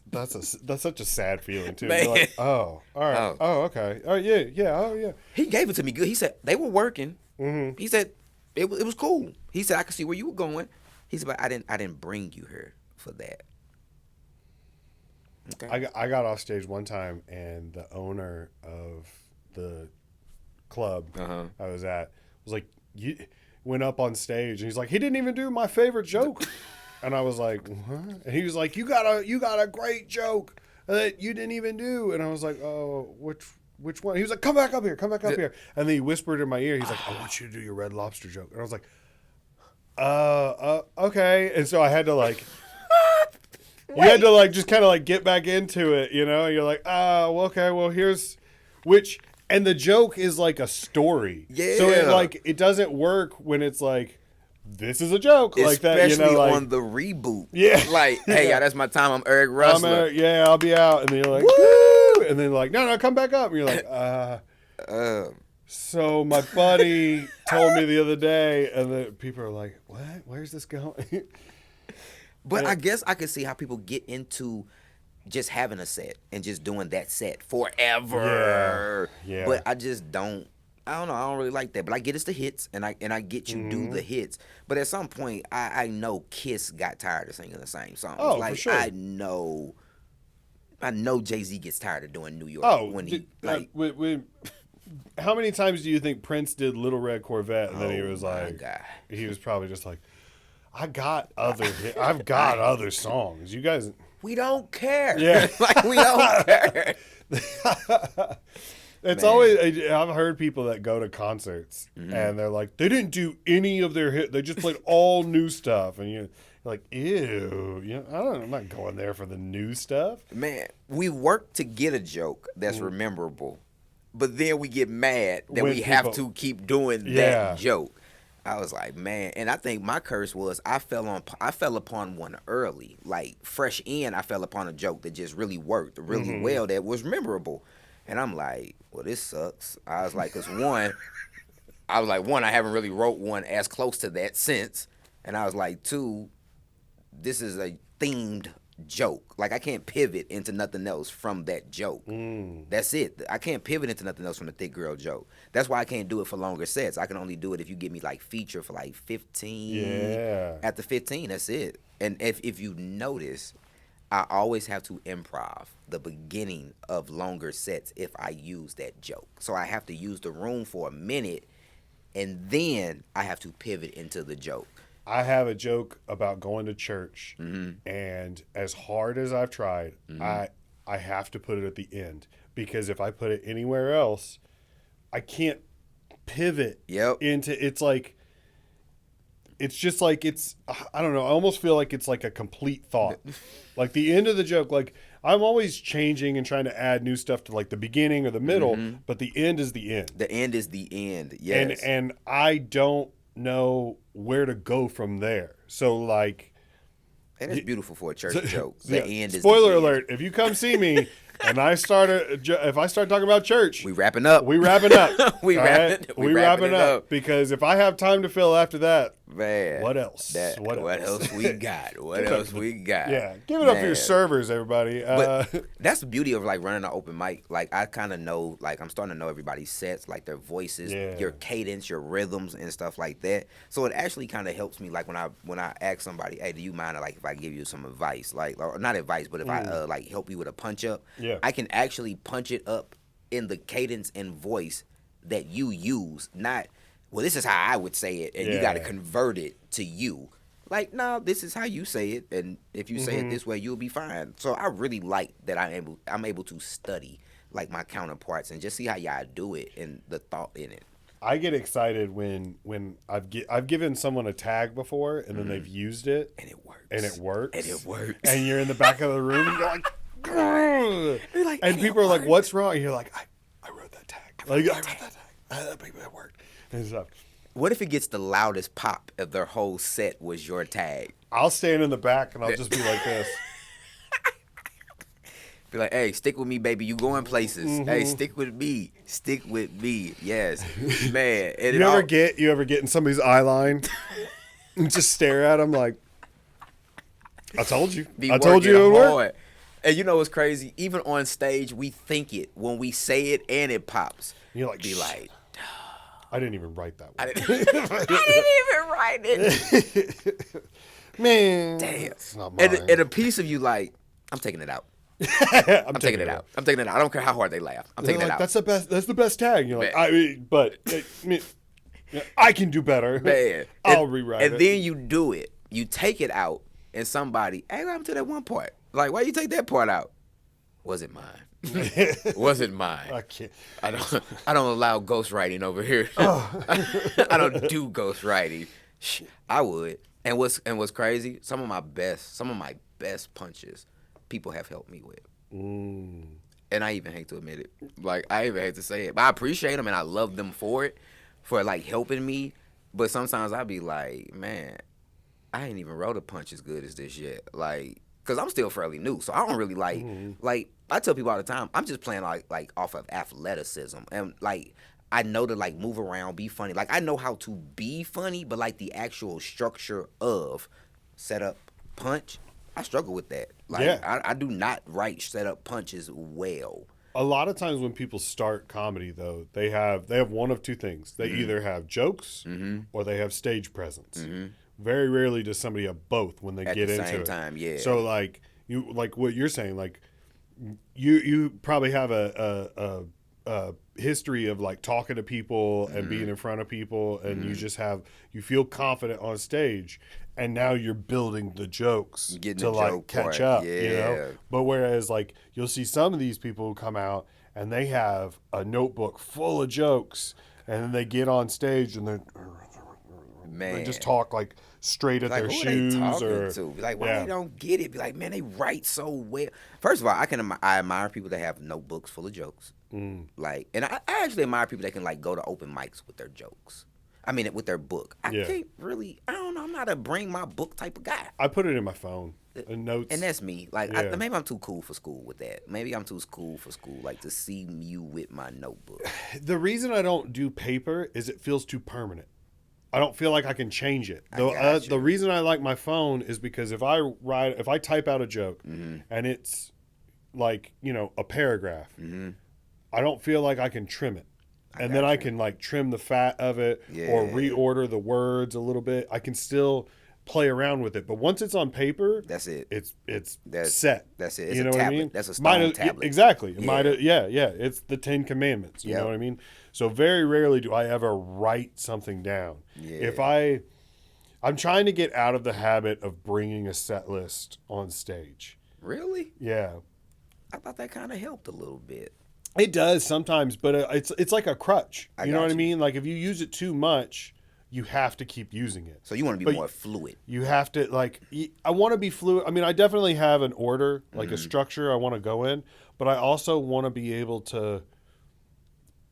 such a sad feeling too. Man. You're like, oh, all right, oh, okay, oh yeah. He gave it to me good. He said they were working. He said it was cool. He said I could see where you were going. He said, but I didn't bring you here for that. Okay. I got off stage one time, and the owner of the club I was at was like, you went up on stage and he's like, he didn't even do my favorite joke. And I was like, what? And he was like, you got a great joke that you didn't even do. And I was like, oh, which one? He was like, come back up here. And then he whispered in my ear, he's like, I want you to do your Red Lobster joke. And I was like, okay. And so I had to like you had to like just kind of like get back into it, You're like, well, okay, well, here's which. And the joke is like a story. Yeah. So it doesn't work when it's like, this is a joke. Especially like that. Especially on the reboot. Yeah. Like, hey, y'all, that's my time. I'm Eric Russler. I'll be out. And then you're like, woo! And then like, no, come back up. And you're like, so my buddy told me the other day, and then people are like, what? Where's this going? But I guess I could see how people get into just having a set and just doing that set forever. Yeah. But I just don't. I don't know. I don't really like that. But I get it's the hits, and I get you do the hits. But at some point, I know Kiss got tired of singing the same songs. Oh, like, for sure. I know Jay-Z gets tired of doing New York. When he how many times do you think Prince did Little Red Corvette, and then he was my like, God. He was probably just like, I've got other songs. You guys. We don't care. Yeah. Like, we don't care. It's always, I've heard people that go to concerts and they're like, they didn't do any of their hit. They just played all new stuff. And you're like, ew. I'm not going there for the new stuff. Man, we work to get a joke that's memorable, but then we get mad that we have to keep doing that joke. I was like, man, and I think my curse was I fell upon one early, like fresh in. I fell upon a joke that just really worked really well, that was memorable, and I'm like, well, this sucks. I was like, I haven't really wrote one as close to that since, and I was like, two, this is a themed joke. Like I can't pivot into nothing else from that joke. That's it. I can't pivot into nothing else from the thick girl joke. That's why I can't do it for longer sets. I can only do it if you give me like feature for like 15. Yeah. After 15, that's it. And if you notice, I always have to improv the beginning of longer sets if I use that joke. So I have to use the room for a minute, and then I have to pivot into the joke. I have a joke about going to church, and as hard as I've tried, I have to put it at the end, because if I put it anywhere else, I can't pivot into. It's like, it's just like, it's, I don't know. I almost feel like it's like a complete thought. Like the end of the joke, like I'm always changing and trying to add new stuff to like the beginning or the middle, but the end is the end. The end is the end. Yes. And I don't know where to go from there. So like, and it's beautiful for a church joke. The end is spoiler the alert, if you come see me and if I start talking about church, we wrapping up. We wrapping up. we wrapping up, because if I have time to fill after that, man, what else? What else we got? What else we got? Yeah, give it up for your servers, everybody. But that's the beauty of like running an open mic. Like I kind of know, like I'm starting to know everybody's sets, like their voices, your cadence, your rhythms, and stuff like that. So it actually kind of helps me. Like when I ask somebody, hey, do you mind like if I give you some advice, like, or not advice, but if I like help you with a punch up, I can actually punch it up in the cadence and voice that you use. Not, well, this is how I would say it, and you got to convert it to you. Like, no, this is how you say it, and if you say it this way, you'll be fine. So I really like that I'm able to study like my counterparts and just see how y'all do it and the thought in it. I get excited when I've given someone a tag before, and then they've used it and it works. And you're in the back of the room and you're like, like, and people are like, what's wrong? And you're like, I wrote that tag. I wrote that tag. That worked. And stuff. What if it gets the loudest pop if their whole set was your tag? I'll stand in the back and I'll just be like this. Be like, hey, stick with me, baby. You going places. Hey, stick with me. Stick with me. Yes. Man. And you ever get in somebody's eye line and just stare at them like, I told you. I told you it would work. And you know what's crazy? Even on stage, we think it when we say it, and it pops. You're like, be like, I didn't even write that one. I didn't even write it. Man. Damn. It's not mine. And a piece of you like, I'm taking it out. I'm taking it out. I'm taking it out. I don't care how hard they laugh. I'm taking it out. That's the best tag. And you're like, I can do better. Man. I'll rewrite it. And then you do it. You take it out, and somebody, hey, what happened to that one part? Like, why you take that part out? Wasn't mine. Wasn't mine. I can't. I don't allow ghostwriting over here. I don't do ghostwriting. I would. And what's crazy? Some of my best punches, people have helped me with. And I even hate to admit it. Like, I even hate to say it. But I appreciate them and I love them for it, for like helping me. But sometimes I be like, man, I ain't even wrote a punch as good as this yet. Like, because I'm still fairly new. So I don't really like I tell people all the time, I'm just playing like off of athleticism. And like, I know to like move around, be funny. Like, I know how to be funny, but like the actual structure of setup, punch, I struggle with that. Like, I do not write setup punches well. A lot of times when people start comedy, though, they have one of two things. They either have jokes or they have stage presence. Very rarely does somebody have both when they get into it. At the same time, yeah. So like what you're saying, like you probably have a history of like talking to people and being in front of people, and you feel confident on stage, and now you're building the jokes to like catch up, you know? But whereas like you'll see some of these people who come out and they have a notebook full of jokes, and then they get on stage and they just talk like straight at their shoes, or be like, why they don't get it? Be like, man, they write so well. First of all, I admire people that have notebooks full of jokes. Like, and I actually admire people that can like go to open mics with their jokes. I mean, with their book. I Yeah. can't really. I don't know. I'm not a bring my book type of guy. I put it in my phone. Notes. And that's me. Like, Yeah. maybe I'm too cool for school with that. Maybe I'm too cool for school, like to see you with my notebook. The reason I don't do paper is it feels too permanent. I don't feel like I can change it. The reason I like my phone is because if I type out a joke and it's like, a paragraph, I don't feel like I can trim it. And then I can like trim the fat of it or reorder the words a little bit. I can still play around with it. But once it's on paper, that's it. It's set. That's it. It's you know a tablet. What I mean? That's a stone tablet. Exactly. It's the 10 Commandments. You know what I mean? So very rarely do I ever write something down. Yeah. If I'm trying to get out of the habit of bringing a set list on stage. Really? Yeah. I thought that kind of helped a little bit. It does sometimes, but it's like a crutch. You know what I mean? Like if you use it too much, you have to keep using it. So you want to be more fluid. You have to I want to be fluid. I mean, I definitely have an order, like a structure I want to go in, but I also want to be able to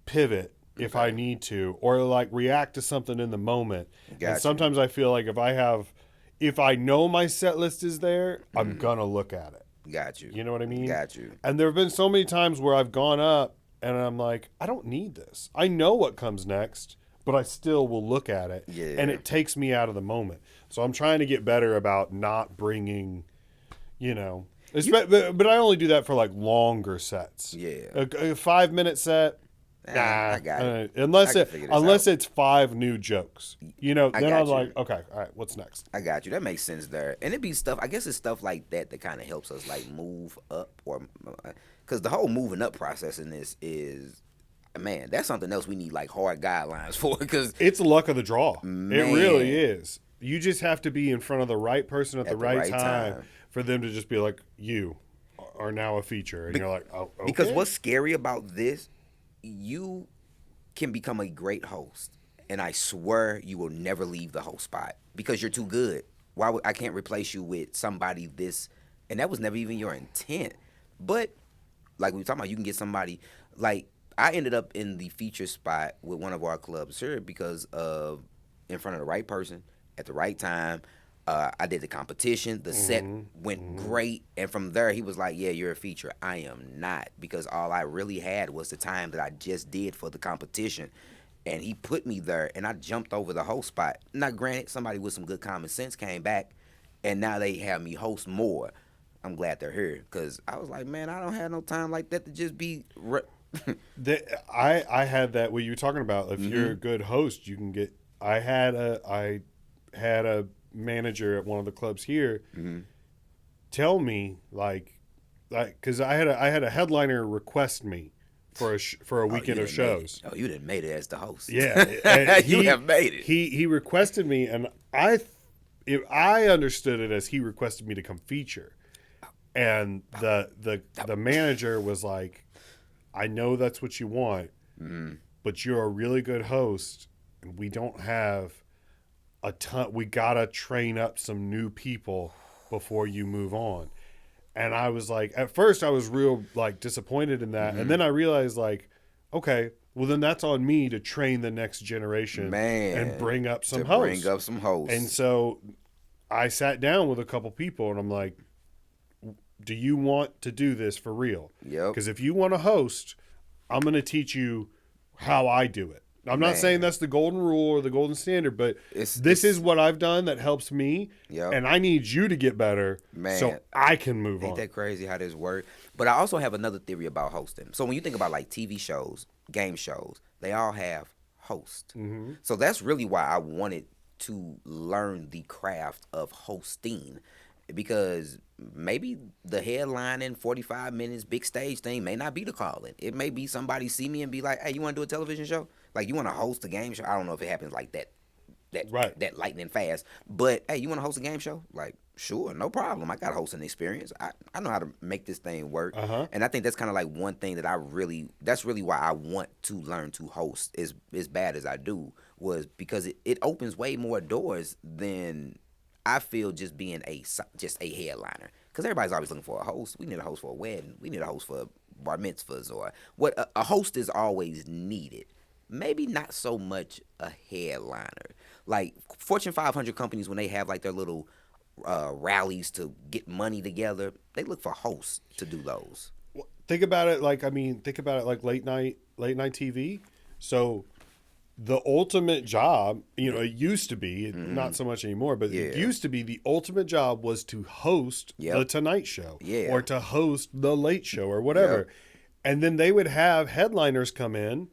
pivot if I need to, or like react to something in the moment. And sometimes I feel like if I know my set list is there, I'm gonna look at it. Got you. You know what I mean? Got you. And there have been so many times where I've gone up and I'm like, I don't need this. I know what comes next, but I still will look at it. Yeah. And it takes me out of the moment. So I'm trying to get better about not bringing, but I only do that for like longer sets. Yeah. A 5-minute set. I got it. Unless it's 5 new jokes, then I'm like, okay, all right, what's next? I got you. That makes sense there. And it'd be stuff. I guess it's stuff like that kind of helps us like move up, or because the whole moving up process in this is, man, that's something else we need like hard guidelines for. Because it's the luck of the draw. Man. It really is. You just have to be in front of the right person at the right time for them to just be like, you are now a feature, and you're like, oh, okay. Because what's scary about this? You can become a great host, and I swear you will never leave the host spot because you're too good. I can't replace you with somebody this, and that was never even your intent. But like we were talking about, you can get somebody like I ended up in the feature spot with one of our clubs here because of in front of the right person at the right time. I did the competition. The set went great. And from there, he was like, yeah, you're a feature. I am not, because all I really had was the time that I just did for the competition. And he put me there, and I jumped over the host spot. Now, granted, somebody with some good common sense came back, and now they have me host more. I'm glad they're here, because I was like, man, I don't have no time like that to just be... I had that, what you were talking about. If you're a good host, you can get... I had a manager at one of the clubs here tell me like because I had a headliner request me for a weekend of shows. Oh, you didn't made it as the host. Yeah, you have made it. He requested me, and I understood it as he requested me to come feature, and the manager was like, I know that's what you want, but you're a really good host, and we don't have a ton. We gotta train up some new people before you move on. And I was like, at first I was real like disappointed in that, and then I realized like, okay, well then that's on me to train the next generation, and bring up some hosts. And so I sat down with a couple people, and I'm like, do you want to do this for real? Yep. Because if you want to host, I'm going to teach you how I do it. I'm not saying that's the golden rule or the golden standard, but this is what I've done that helps me, and I need you to get better so I can move on. Ain't that crazy how this works? But I also have another theory about hosting. So when you think about like TV shows, game shows, they all have hosts. So that's really why I wanted to learn the craft of hosting, because maybe the headline in 45 minutes big stage thing may not be the calling. It may be somebody see me and be like, hey, you want to do a television show? Like, you want to host a game show? I don't know if it happens like that that lightning fast. But, hey, you want to host a game show? Like, sure, no problem. I got hosting experience. I know how to make this thing work. And I think that's kind of like one thing that that's really why I want to learn to host as bad as I do, was because it opens way more doors than I feel just being just a headliner. Because everybody's always looking for a host. We need a host for a wedding. We need a host for bar mitzvahs, or what. A host is always needed. maybe not so much a headliner. Like Fortune 500 companies, when they have like their little rallies to get money together, they look for hosts to do those. Think about it like late night TV. So the ultimate job, it used to be, not so much anymore, but it used to be the ultimate job was to host the Tonight Show or to host the Late Show or whatever. Yep. And then they would have headliners come in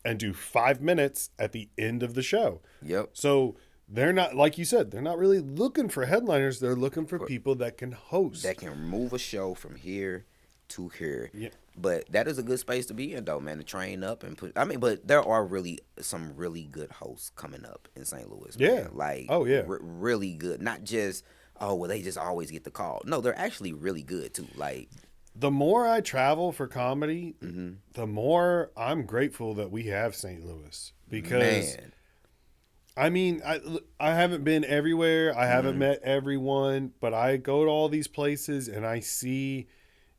and do 5 minutes at the end of the show. Yep. So they're not, like you said, they're not really looking for headliners. They're looking for people that can host. That can move a show from here to here. Yeah. But that is a good space to be in, though, man, to train up and put. I mean, but there are really some really good hosts coming up in St. Louis. Man. Yeah. Like, really good. Not just, they just always get the call. No, they're actually really good, too. Like, the more I travel for comedy, the more I'm grateful that we have St. Louis. Because, I mean, I haven't been everywhere. I haven't met everyone. But I go to all these places and I see,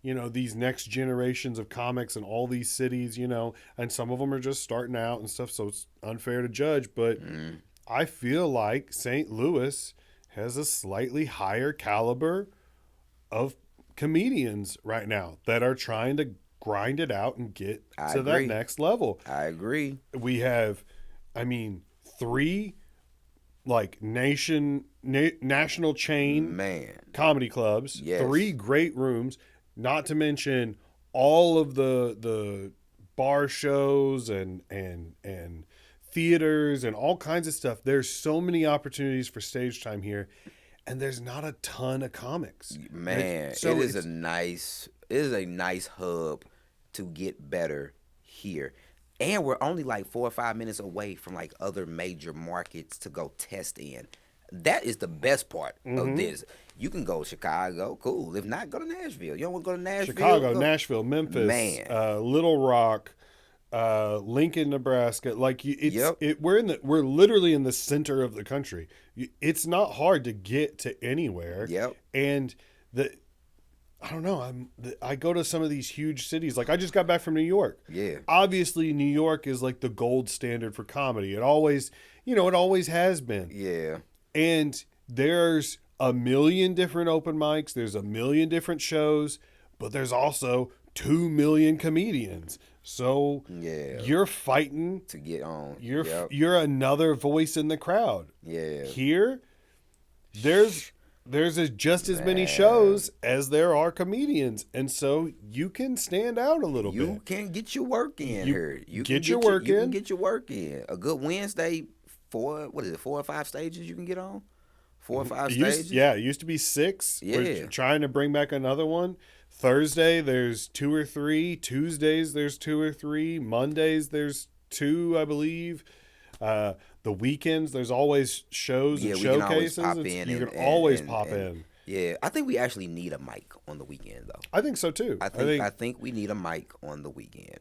these next generations of comics in all these cities, and some of them are just starting out and stuff. So it's unfair to judge. But I feel like St. Louis has a slightly higher caliber of comedians right now that are trying to grind it out and get to that next level. I agree. We have, 3 like national chain comedy clubs, 3 great rooms, not to mention all of the bar shows and theaters and all kinds of stuff. There's so many opportunities for stage time here. And there's not a ton of comics. Man, so it is a nice hub to get better here. And we're only like 4 or 5 minutes away from like other major markets to go test in. That is the best part of this. You can go Chicago, cool. If not, go to Nashville. You don't want to go to Nashville? Chicago, Nashville, Memphis, Little Rock, Lincoln, Nebraska. Like we're literally in the center of the country. It's not hard to get to anywhere. Yep. And I don't know. I go to some of these huge cities. Like I just got back from New York. Yeah. Obviously, New York is like the gold standard for comedy. It always has been. Yeah. And there's a million different open mics. There's a million different shows, but there's also 2 million comedians. So you're fighting to get on. You're another voice in the crowd. Yeah. Here, there's just as many shows as there are comedians, and so you can stand out a little bit. You can get your work in here. You can get your work in. A good Wednesday, 4 or 5 stages you can get on? 4 or 5 stages? It used to be 6. Yeah. We're trying to bring back another one. Thursday, there's 2 or 3. Tuesdays, there's 2 or 3. Mondays, there's 2, I believe. The weekends, there's always shows and showcases. You can always pop in. Yeah, I think we actually need a mic on the weekend, though. I think so, too. I think we need a mic on the weekend.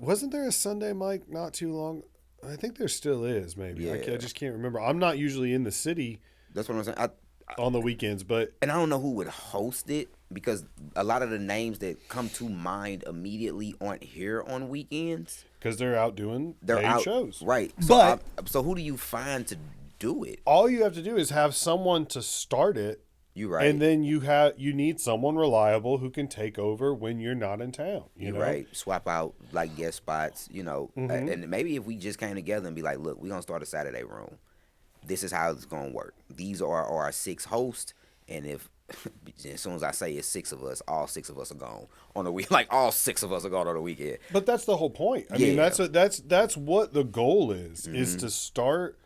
Wasn't there a Sunday mic not too long? I think there still is, maybe. Yeah. I just can't remember. I'm not usually in the city. That's what I'm saying. On the weekends, and I don't know who would host it because a lot of the names that come to mind immediately aren't here on weekends because they're out doing shows, right? So who do you find to do it? All you have to do is have someone to start it. You right, and then you need someone reliable who can take over when you're not in town. You know? Right. Swap out like guest spots, and maybe if we just came together and be like, look, we're gonna start a Saturday room. This is how it's gonna work. These are our 6 hosts, and if as soon as I say it's 6 of us, all 6 of us are gone on the week. Like all 6 of us are gone on the weekend. But that's the whole point. I mean, that's what the goal is to start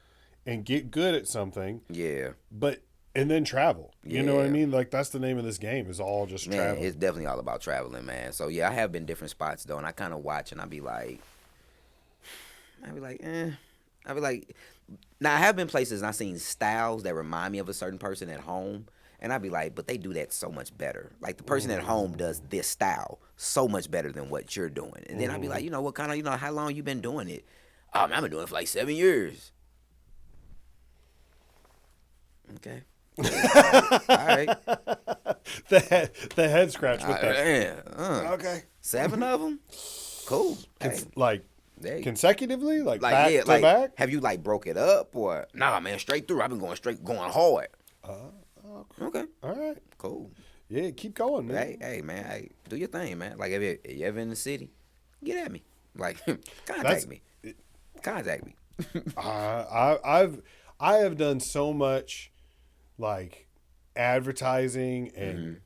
and get good at something. Yeah. And then travel. You know what I mean? Like that's the name of this game is all just travel. It's definitely all about traveling, man. So I have been different spots though, and I kind of watch and I'd be like, now I have been places and I've seen styles that remind me of a certain person at home, and I'd be like, but they do that so much better. Like the person at home does this style so much better than what you're doing. And then I'd be like, what kind of, how long you been doing it? Oh, man, I've been doing it for like 7 years. Okay. All right. The head scratch with that. Okay. 7 of them? Cool. It's like consecutively, like Like back yeah, to like back. have you like broke it up or nah, man, straight through. I've been going hard. Okay, All right. cool. Yeah, keep going, man. Hey, man, hey, do your thing, man. Like if you ever in the city, get at me. Like That's contact me. I have done so much like advertising and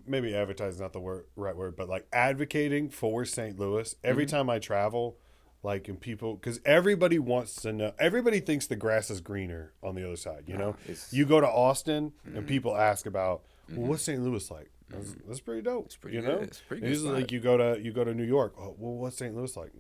maybe advertising is not the right word, but like advocating for St. Louis every time I travel. Like, and people, because everybody wants to know, everybody thinks the grass is greener on the other side. You know, you go to Austin and people ask about, well, what's St. Louis like? That's pretty dope. It's pretty you good. know, It's pretty good usually spot. like you go to New York. Oh, well, what's St. Louis like?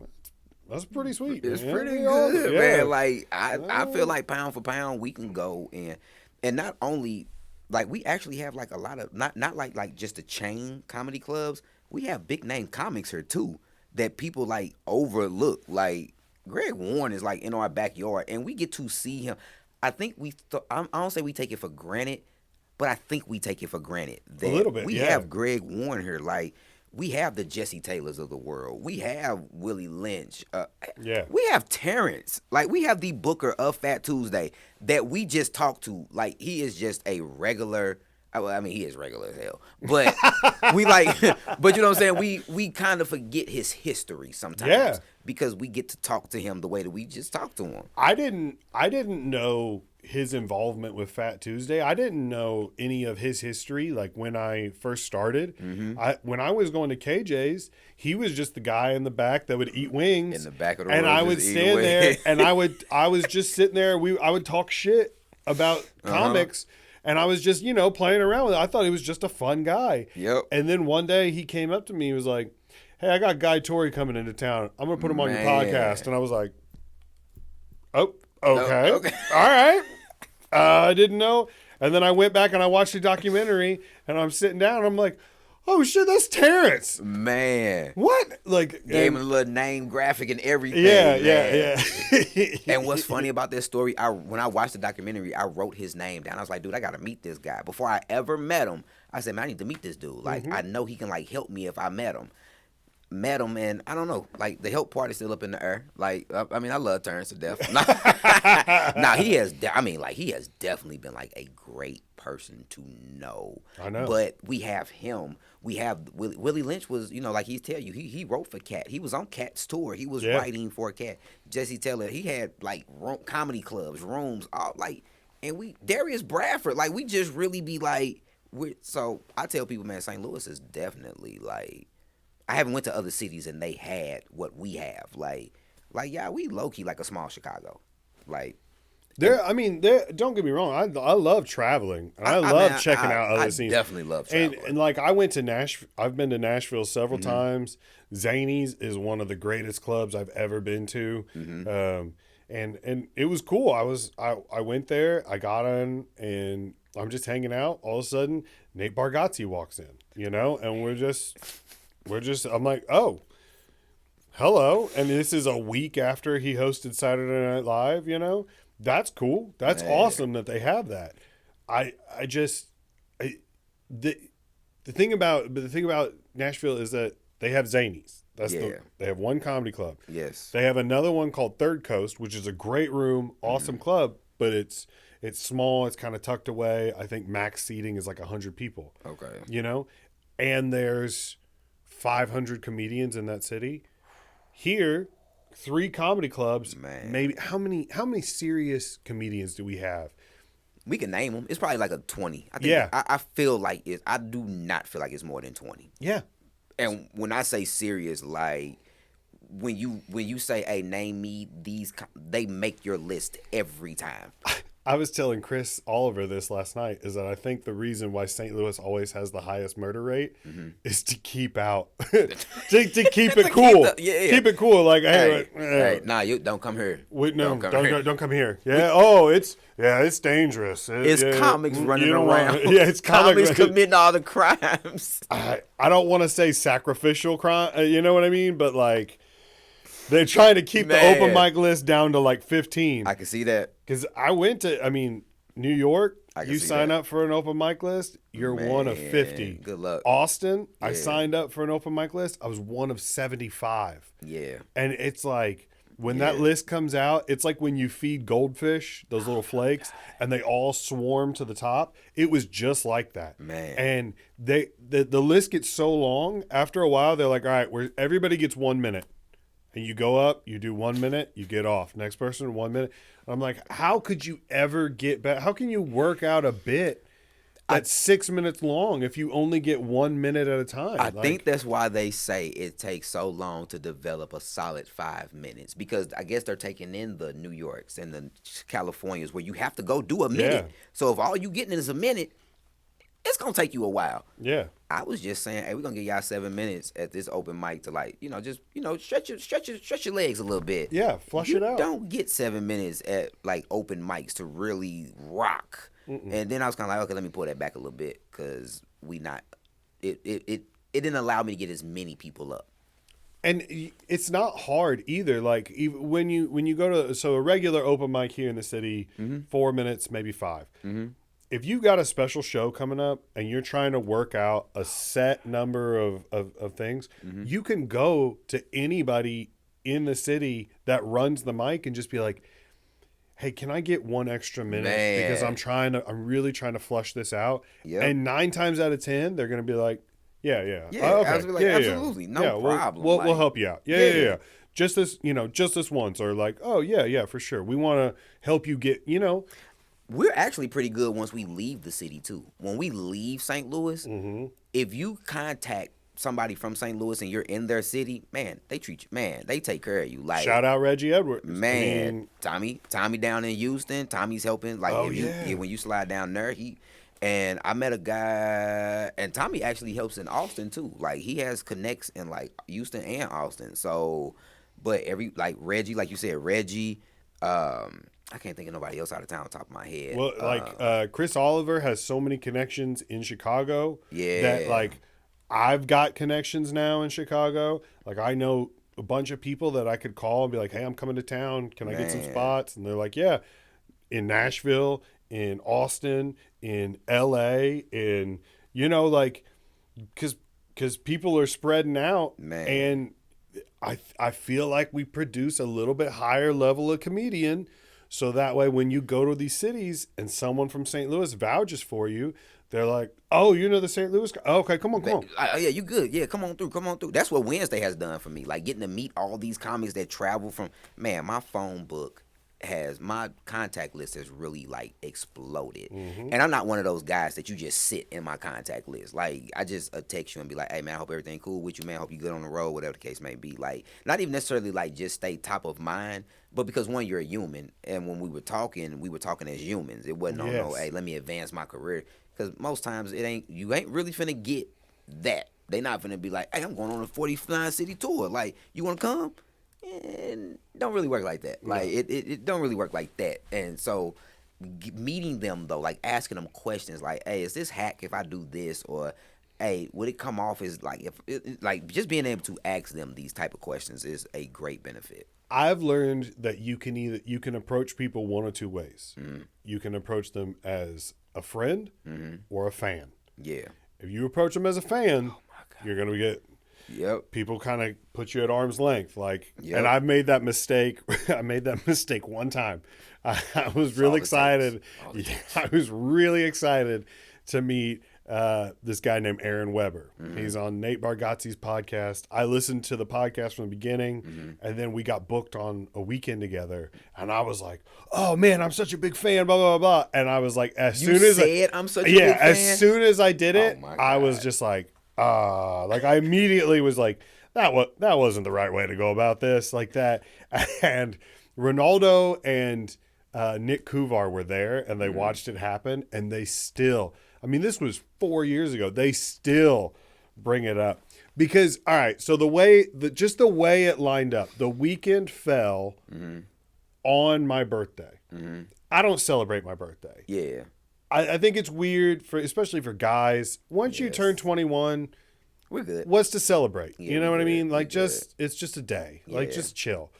That's pretty sweet. It's man. pretty You know? good, Yeah. man. Like I feel like pound for pound we can go and not only like we actually have like a lot of not like just the chain comedy clubs. We have big name comics here too that people like overlook. Like Greg Warren is like in our backyard and we get to see him. I think I don't say we take it for granted, but I think we take it for granted that A little bit, we yeah. have Greg Warren here. Like we have the Jesse Taylors of the world. We have Willie Lynch. Yeah. We have Terrence. Like we have the Booker of Fat Tuesday that we just talked to. Like he is just a regular. Well, I mean, he is regular as hell. But we like, but you know what I'm saying? We kind of forget his history sometimes. Yeah. Because we get to talk to him the way that we just talked to him. I didn't know his involvement with Fat Tuesday. I didn't know any of his history. Like when I first started, when I was going to KJ's, he was just the guy in the back that would eat wings In the back of the and room, I would just eat stand away. there and I was just sitting there. I would talk shit about comics. And I was just, playing around with it. I thought he was just a fun guy. Yep. And then one day he came up to me. He was like, "Hey, I got Guy Torrey coming into town. I'm going to put him on your Man. podcast." And I was like, "Oh, okay. okay. All right. I didn't know." And then I went back and I watched the documentary and I'm sitting down and I'm like, "Oh, shit, that's Terrence." Man. What? Like, Gave him a little name graphic and everything. yeah, man. yeah. And what's funny about this story, when I watched the documentary, I wrote his name down. I was like, dude, I got to meet this guy. Before I ever met him, I said, man, I need to meet this dude. Like, I know he can, like, help me if I met him. Met him, and I don't know, like, the help part is still up in the air. Like, I mean, I love Terrence to death. Nah, he has definitely been, like, a great person to know. I know. But we have him. We have Willie Lynch was, like he tell you, he wrote for Cat. He was on Cat's tour. He was writing for Cat. Jesse Taylor, he had like comedy clubs, rooms, all like, and Darius Bradford, like we just really be like, so I tell people, man, St. Louis is definitely like, I haven't went to other cities and they had what we have, like yeah, we low key like a small Chicago, like. Don't get me wrong. I love traveling. And I love checking out other scenes. I definitely love traveling. And like I went to Nashville. I've been to Nashville several times. Zany's is one of the greatest clubs I've ever been to. And it was cool. I went there. I got on, and I'm just hanging out. All of a sudden, Nate Bargatze walks in. And we're just. I'm like, oh. Hello. And this is a week after he hosted Saturday Night Live. That's cool. That's awesome that they have that. The thing about Nashville is that they have Zanies. They have one comedy club. Yes. They have another one called Third Coast, which is a great room, awesome club, but it's small. It's kind of tucked away. I think max seating is like 100 people. Okay. And there's 500 comedians in that city. Here, 3 comedy clubs. Man. Maybe how many serious comedians do we have? We can name them. It's probably like a 20. I think, Yeah. I feel like I do not feel like it's more than 20. Yeah. And when I say serious, like when you say, "Hey, name me these," they make your list every time. I was telling Chris Oliver this last night, is that I think the reason why St. Louis always has the highest murder rate is to keep out, to keep it cool. Keep it cool. Like, hey, nah, you don't come here. Wait, no, don't come here. Yeah. It's dangerous. It's comics running around. It's comics committing all the crimes. I don't want to say sacrificial crime. You know what I mean? But like, they're trying to keep the open mic list down to like 15. I can see that. Because I went to, New York, I can You see sign that. up for an open mic list, you're one of 50. Good luck. Austin, I Yeah. signed up for an open mic list. I was one of 75. Yeah. And it's like when Yeah. that list comes out, it's like when you feed goldfish those little flakes and they all swarm to the top. It was just like that. Man. And the list gets so long, after a while they're like, "All right, everybody gets 1 minute." And you go up, you do 1 minute, you get off. Next person, 1 minute. I'm like, how could you ever get back? How can you work out a bit that's 6 minutes long if you only get 1 minute at a time? I think that's why they say it takes so long to develop a solid 5 minutes, because I guess they're taking in the New Yorks and the Californias where you have to go do a minute. Yeah. So if all you getting is a minute, it's gonna take you a while. Yeah. I was just saying, hey, we're gonna give y'all 7 minutes at this open mic to, like, just stretch your legs a little bit. Yeah, flush You it out. don't get 7 minutes at like open mics to really rock. And then I was kind of like, okay, let me pull that back a little bit, because it didn't allow me to get as many people up. And it's not hard either. Like even when you go to a regular open mic here in the city, 4 minutes, maybe 5. If you've got a special show coming up and you're trying to work out a set number of things, you can go to anybody in the city that runs the mic and just be like, "Hey, can I get 1 extra minute? Because I'm really trying to flush this out." Yep. And 9 times out of 10, they're going to be like, "Yeah. Yeah, Okay. absolutely. No problem. We'll help you out. Yeah. Just this once," or like, "Oh, yeah, for sure. We want to help you get, We're actually pretty good once we leave the city too. When we leave St. Louis, if you contact somebody from St. Louis and you're in their city, man, they treat you, man, they take care of you. Like, shout out Reggie Edwards. man, Tommy down in Houston, Tommy's helping. Like, when you slide down there, and I met a guy, and Tommy actually helps in Austin too. Like, he has connects in like Houston and Austin. So, but Reggie, like you said, I can't think of nobody else out of town on top of my head. Well, Chris Oliver has so many connections in Chicago. Yeah. That like I've got connections now in Chicago. Like I know a bunch of people that I could call and be like, "Hey, I'm coming to town. Can I get some spots?" And they're like, "Yeah." In Nashville, in Austin, in LA, like because people are spreading out, Man. and I feel like we produce a little bit higher level of comedian. So that way, when you go to these cities and someone from St. Louis vouches for you, they're like, "Oh, you know the St. Louis guy? Oh, okay, come on." Yeah, you good. Yeah, come on through. That's what Wednesday has done for me. Like, getting to meet all these comics that travel from, man, my phone book my contact list has really like exploded. And I'm not one of those guys that you just sit in my contact list. Like, I just text you and be like, "Hey man, I hope everything cool with you, man. I hope you good on the road," whatever the case may be. Like, not even necessarily like just stay top of mind, but because, one, you're a human, and when we were talking as humans. It wasn't on no, "Hey, let me advance my career," because most times you ain't really finna get that. They not finna be like, "Hey, I'm going on a 49 city tour. Like, you wanna come?" And don't really work like that. Like, it don't really work like that. And so meeting them though, like asking them questions like, "Hey, is this hack if I do this?" Or, "Hey, would it come off as like," like just being able to ask them these type of questions is a great benefit. I've learned that you can approach people one of two ways. You can approach them as a friend or a fan. Yeah. If you approach them as a fan, you're gonna get people kind of put you at arm's length. Like, and I've made that mistake. I made that mistake one time. I was really excited. I was really excited to meet this guy named Aaron Weber. He's on Nate Bargatze's podcast. I listened to the podcast from the beginning, and then we got booked on a weekend together. And I was like, "Oh man, I'm such a big fan." Blah blah blah. And I was like, I'm such a big fan. As soon as I did it, I was just like, like I immediately was like, that wasn't the right way to go about this, like that. And Ronaldo and Nick Kuvar were there, and they watched it happen, and they still, I mean, this was 4 years ago, they still bring it up because, all right, so the way it lined up, the weekend fell on my birthday. I don't celebrate my birthday. Yeah. I think it's weird especially for guys. Once you turn 21, we're good. What's to celebrate? Yeah, you know what I mean? Like, it's just a day. Like, just chill.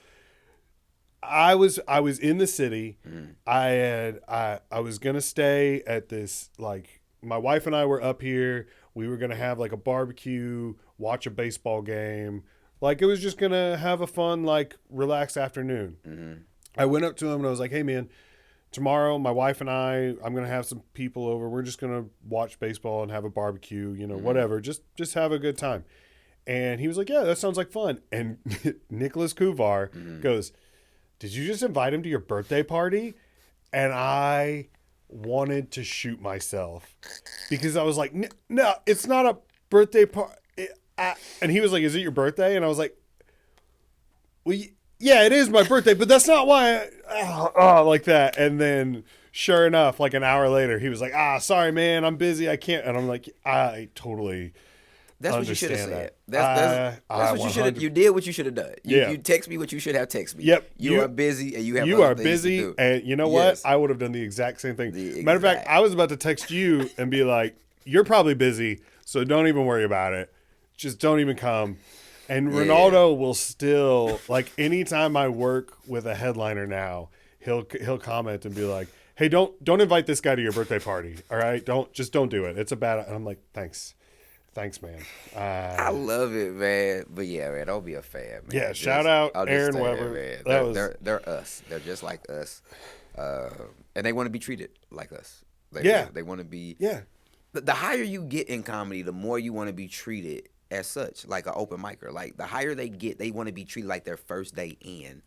I was in the city. I was gonna stay at this, like, my wife and I were up here. We were gonna have like a barbecue, watch a baseball game. Like, it was just gonna have a fun, like, relaxed afternoon. I went up to him and I was like, "Hey man, tomorrow my wife and I'm gonna have some people over. We're just gonna watch baseball and have a barbecue, whatever. Just have a good time." And he was like, "Yeah, that sounds like fun." And Nicholas Kuvar goes, "Did you just invite him to your birthday party?" And I wanted to shoot myself because I was like, "No, it's not a birthday party." And he was like, "Is it your birthday?" And I was like, "Well, yeah, it is my birthday, but that's not why." Like that. And then, sure enough, like an hour later, he was like, "Sorry, man, I'm busy. I can't." And I'm like, I totally. That's what you should have said. That. That's what you should have. You did what you should have done. You text me what you should have texted me. Yep. You are busy and you have. You other are things busy, to do. and you know what? I would have done the exact same thing. The Matter of fact, exact. I was about to text you and be like, "You're probably busy, so don't even worry about it. Just don't even come." And Ronaldo will still, like, anytime I work with a headliner now, he'll comment and be like, "Hey, don't invite this guy to your birthday party. All right, don't do it. It's a bad." And I'm like, "Thanks, man." I love it, man. But yeah, man, don't be a fan, man. Yeah, shout out Aaron Weber. Man. They're us. They're just like us, and they want to be treated like us. They want to be. Yeah. The higher you get in comedy, the more you want to be treated as such, like an open micer. Like, the higher they get, they want to be treated like their first day in.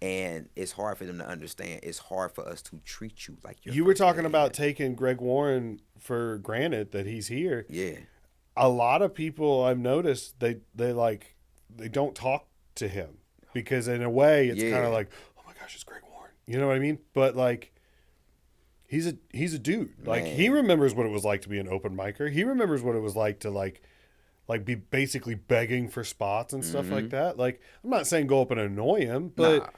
And it's hard for them to understand. It's hard for us to treat you like you were talking about taking Greg Warren for granted that he's here. Yeah. A lot of people I've noticed, they don't talk to him because in a way it's kind of like, "Oh my gosh, it's Greg Warren." You know what I mean? But like, he's a dude. Like, he remembers what it was like to be an open micer. He remembers what it was like to like be basically begging for spots and stuff like that. Like, I'm not saying go up and annoy him, but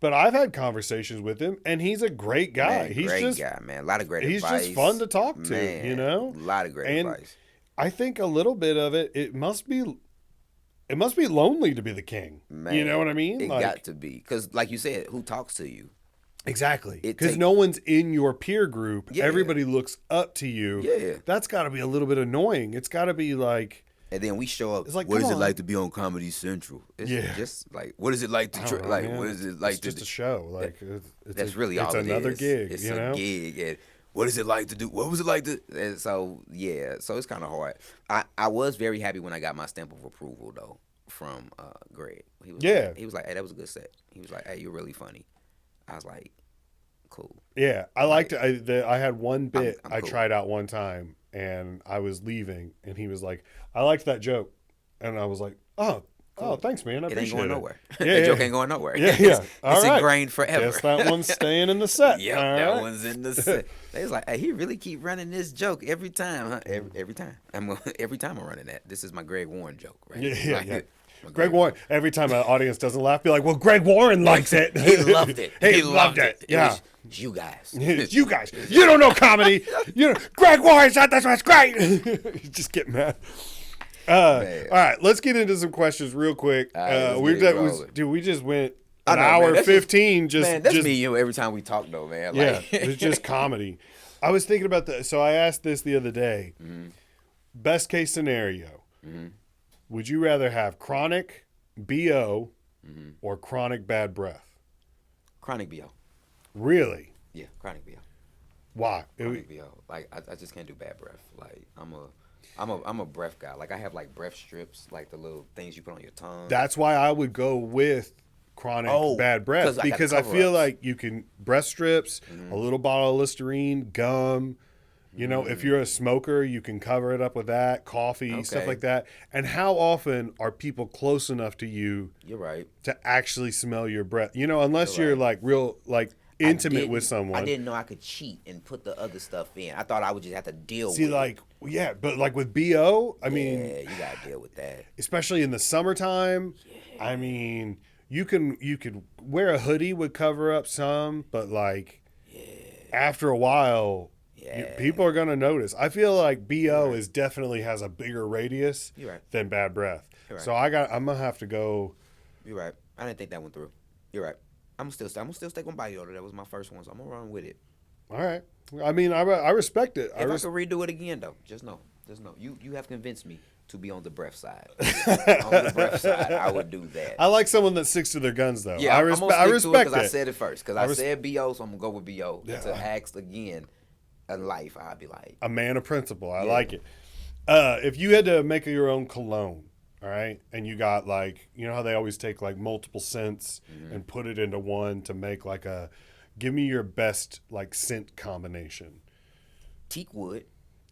I've had conversations with him, and he's a great guy. He's great guy, man. A lot of great advice. He's just fun to talk to, man, A lot of great advice. I think a little bit of it must be lonely to be the king. Man, you know what I mean? It got to be. Because, like you said, who talks to you? Exactly. Because no one's in your peer group. Yeah. Everybody looks up to you. Yeah. That's got to be a little bit annoying. It's got to be like... And then we show up. It's like, what is it like to be on Comedy Central? It's just like, what is it like to what is it like? It's just a show. Like, that's really all it is. It's another gig. It's a gig. And what is it like to do? What was it like to? And so so it's kind of hard. I was very happy when I got my stamp of approval though from Greg. He was like, "Hey, that was a good set." He was like, "Hey, you're really funny." I was like, "Cool." Yeah, I liked it. I had one bit I tried out one time, and I was leaving, and he was like, "I liked that joke," and I was like, "Oh, thanks, man. I appreciate it." It ain't going nowhere. Yeah, that joke ain't going nowhere. Yeah. It's ingrained forever. Guess that one's staying in the set. Yep, that one's in the set. They was like, "Hey, he really keep running this joke every time, huh?" Every time. Every time I'm running that. This is my Greg Warren joke, right? Yeah. Greg Warren. Every time an audience doesn't laugh, be like, "Well, Greg Warren likes it. He loved it. He loved it. Yeah." It's you guys. It's you guys. You don't know comedy. Greg Warren said that's what's great. Just get mad. All right, let's get into some questions real quick. We just went an hour 15. That's me and you every time we talk though, man. Like, yeah, it's just comedy. I was thinking about that. So I asked this the other day. Best case scenario. Would you rather have chronic BO or chronic bad breath? Chronic BO. Really? Yeah, chronic BO. Why? Chronic BO. Like, I just can't do bad breath. Like, I'm a breath guy. Like, I have like breath strips, like the little things you put on your tongue. That's why I would go with chronic bad breath, because I feel like you can breath strips, a little bottle of Listerine, gum. If you're a smoker, you can cover it up with that, coffee, stuff like that. And how often are people close enough to you? You're right. To actually smell your breath. Unless you're like real, like intimate with someone. I didn't know I could cheat and put the other stuff in. I thought I would just have to deal with it. But like with BO, I mean. Yeah, you got to deal with that. Especially in the summertime. Yeah. I mean, you could wear a hoodie would cover up some, but like after a while. Yeah. People are going to notice. I feel like BO is definitely has a bigger radius than bad breath. So I'm going to have to go. You're right. I didn't think that one through. You're right. I'm gonna still stick on biota. That was my first one, so I'm gonna run with it. All right. I mean, I respect it. If I could redo it again, though, just know, you have convinced me to be on the breath side. On the breath side, I would do that. I like someone that sticks to their guns, though. Yeah, I I'm gonna respect stick to it because it. I said it first. Because I said BO, so I'm gonna go with BO. Yeah. To ask again in life, I'd be like a man of principle. I like it. If you had to make your own cologne, all right, and you got like, you know how they always take like multiple scents and put it into one to make like give me your best like scent combination. teak wood.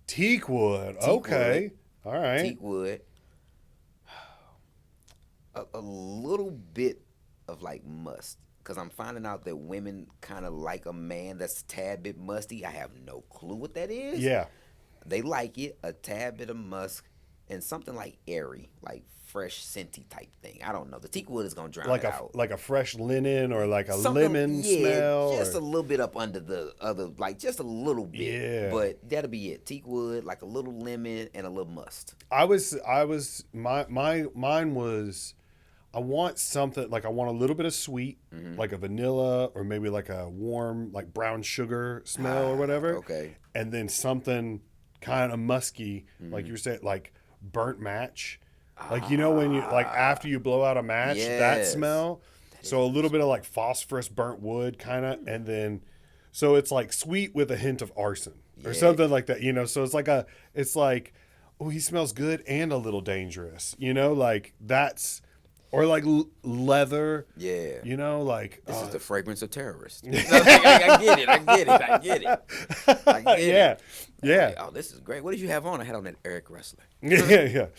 Teak wood. Okay. All right. Teak wood. A little bit of like must. Because I'm finding out that women kind of like a man that's a tad bit musty. I have no clue what that is. Yeah. They like it, a tad bit of musk, and something like airy, like fresh, scenty type thing. I don't know. The teak wood is going to drown it out. Like a fresh linen or like a Something, lemon smell. Just a little bit up under the other, like just a little bit. Yeah. But that'll be it. Teak wood, like a little lemon and a little must. Mine was, I want something, like I want a little bit of sweet, like a vanilla or maybe like a warm, like brown sugar smell or whatever. Okay. And then something kind of musky, like you said, like burnt match. Like, you know, when you, like after you blow out a match, that Yes. smell. So a little bit of like phosphorus burnt wood kind of. And then, so it's like sweet with a hint of arson or something like that, you know? So it's like, oh, he smells good and a little dangerous, you know, like that's, or like leather. Yeah. You know, like. This is the fragrance of terrorists. I get it. Yeah. Yeah. Like, oh, this is great. What did you have on? I had on that Eric Rustler. Yeah.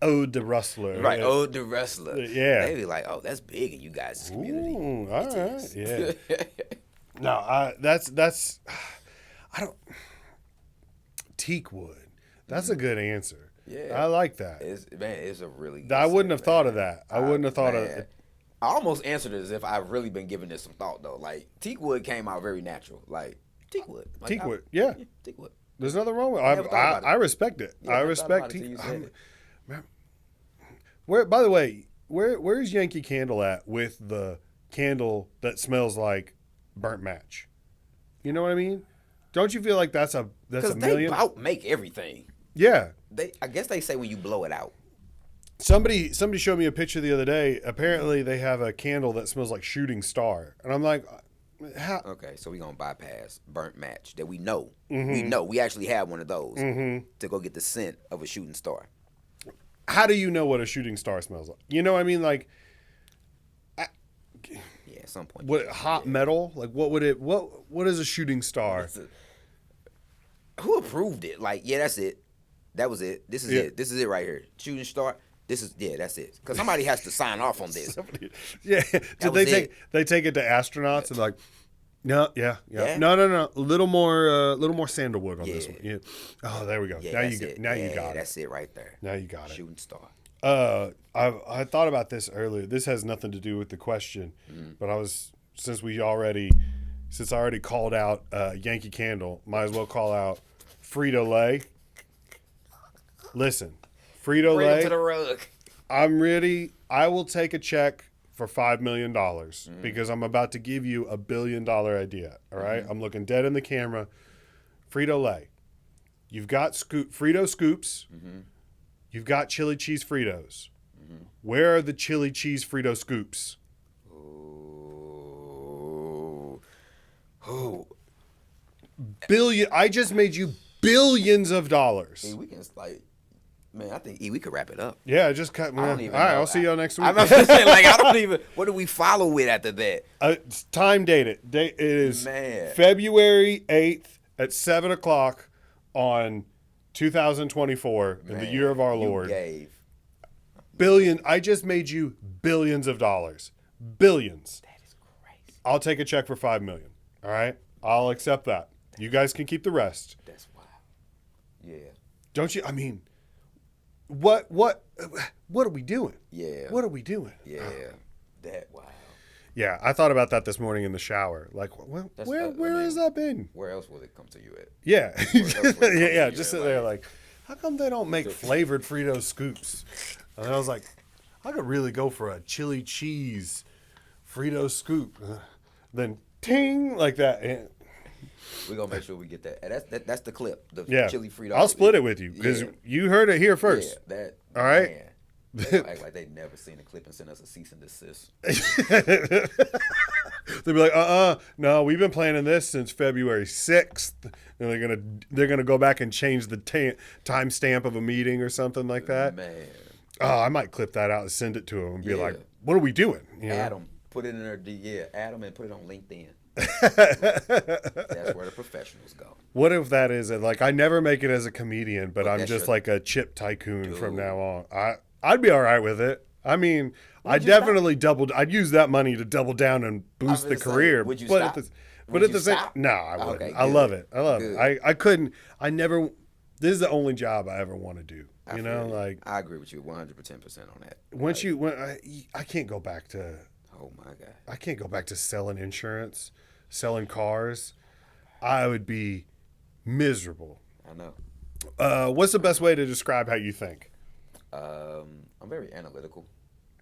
Ode the Rustler. Right, Yeah. Ode the Wrestler. Yeah. They be like, oh, that's big in you guys' community. Ooh, all It right. is. Yeah. No, that's. I don't. Teak wood. That's a good answer. Yeah. I like that. It's a really good I wouldn't scent, have thought of man. that. I wouldn't have thought of Man. it. I almost answered it as if I've really been giving this some thought, though. Like, teak wood came out very natural. Like, teak wood. Like, Teak wood. Yeah. teak wood. There's nothing wrong with it. never thought about it. I respect it. Yeah, I never thought respect about it till teak. you said it. Where, by the way, where's Yankee Candle at with the candle that smells like burnt match? You know what I mean? Don't you feel like that's a Because they million? about make everything. Yeah. I guess they say when you blow it out. Somebody showed me a picture the other day. Apparently, they have a candle that smells like shooting star, and I'm like, how? Okay, so we're going to bypass burnt match that we know. Mm-hmm. We know. We actually have one of those to go get the scent of a shooting star. How do you know what a shooting star smells like? You know what I mean? Like, Yeah, at some point. what hot metal? Like, what would it? What is a shooting star? Who approved it? Like, yeah, that's it. That was it. This is Yeah. it. This is it right here. Shooting star. That's it. Because somebody has to sign off on this. Yeah. So was they take it to astronauts and like, no, yeah. Yeah? No. A little more sandalwood on this Yeah. one. Yeah. Oh, there we go. Yeah, now that's you it. now you Yeah, got it. That's it right there. Now you got it. Shooting star. I thought about this earlier. This has nothing to do with the question, but since I already called out Yankee Candle, might as well call out Frito Lay. Listen, Frito Bring 'em Lay. to the rug. I'm ready. I will take a check for $5 million because I'm about to give you $1 billion idea. All right? I'm looking dead in the camera. Frito Lay. You've got Frito Scoops. You've got chili cheese Fritos. Where are the chili cheese Frito Scoops? Ooh. I just made you billions of dollars. See, we can man, I think we could wrap it up. Yeah, just cut. I don't All even right, know. I'll see y'all next week. I'm about to say, like, I don't even. What do we follow with after that? Time date it. It is Man. February 8th at 7 o'clock on 2024 in the year of our Lord. Gave. I just made you billions of dollars. Billions. That is crazy. I'll take a check for $5 million. All right? I'll accept that. You guys can keep the rest. That's wild. Yeah. Don't you? I mean, what are we doing? Yeah. What are we doing? Yeah. That wow. Yeah, I thought about that this morning in the shower. Like, well, where has that been? Where else will it come to you at? Yeah. else would it come to yeah, you just at, sit there like, how come they don't make flavored Frito scoops? And I was like, I could really go for a chili cheese Frito scoop, then ting like that. And, We're gonna make sure we get that. And that's the clip. The yeah, chili Frito. I'll split it with you because you heard it here first. Yeah, that. All right. Man, they gonna act like they never seen the clip and send us a cease and desist. They'll be like, no, we've been planning this since February 6th. And they're gonna go back and change the timestamp of a meeting or something like that. Man. Oh, I might clip that out and send it to them and be Yeah. like, what are we doing? You know? Add them. Put it in their add them and put it on LinkedIn. That's where the professionals go. What if that is it? Like, I never make it as a comedian, but I'm just your- like a chip tycoon Dude. from now on. I'd be all right with it. I mean, I'd definitely I'd use that money to double down and boost the career. Would you but stop? But at the same, no, I wouldn't. Okay, I love it. I love Good. it. I couldn't. I never. This is the only job I ever want to do. You know, like I agree with you 110% on that. once I can't go back to. Oh my God. I can't go back to selling insurance, selling cars. I would be miserable. I know. What's the best way to describe how you think? I'm very analytical.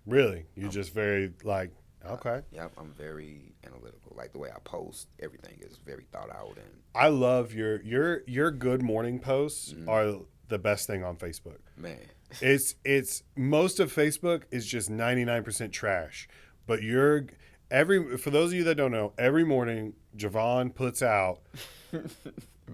Really? You're just very like, okay. Yep, I'm very analytical. Like the way I post, everything is very thought out and I love your good morning posts are the best thing on Facebook. man. It's most of Facebook is just 99% trash. But for those of you that don't know, every morning Jevon puts out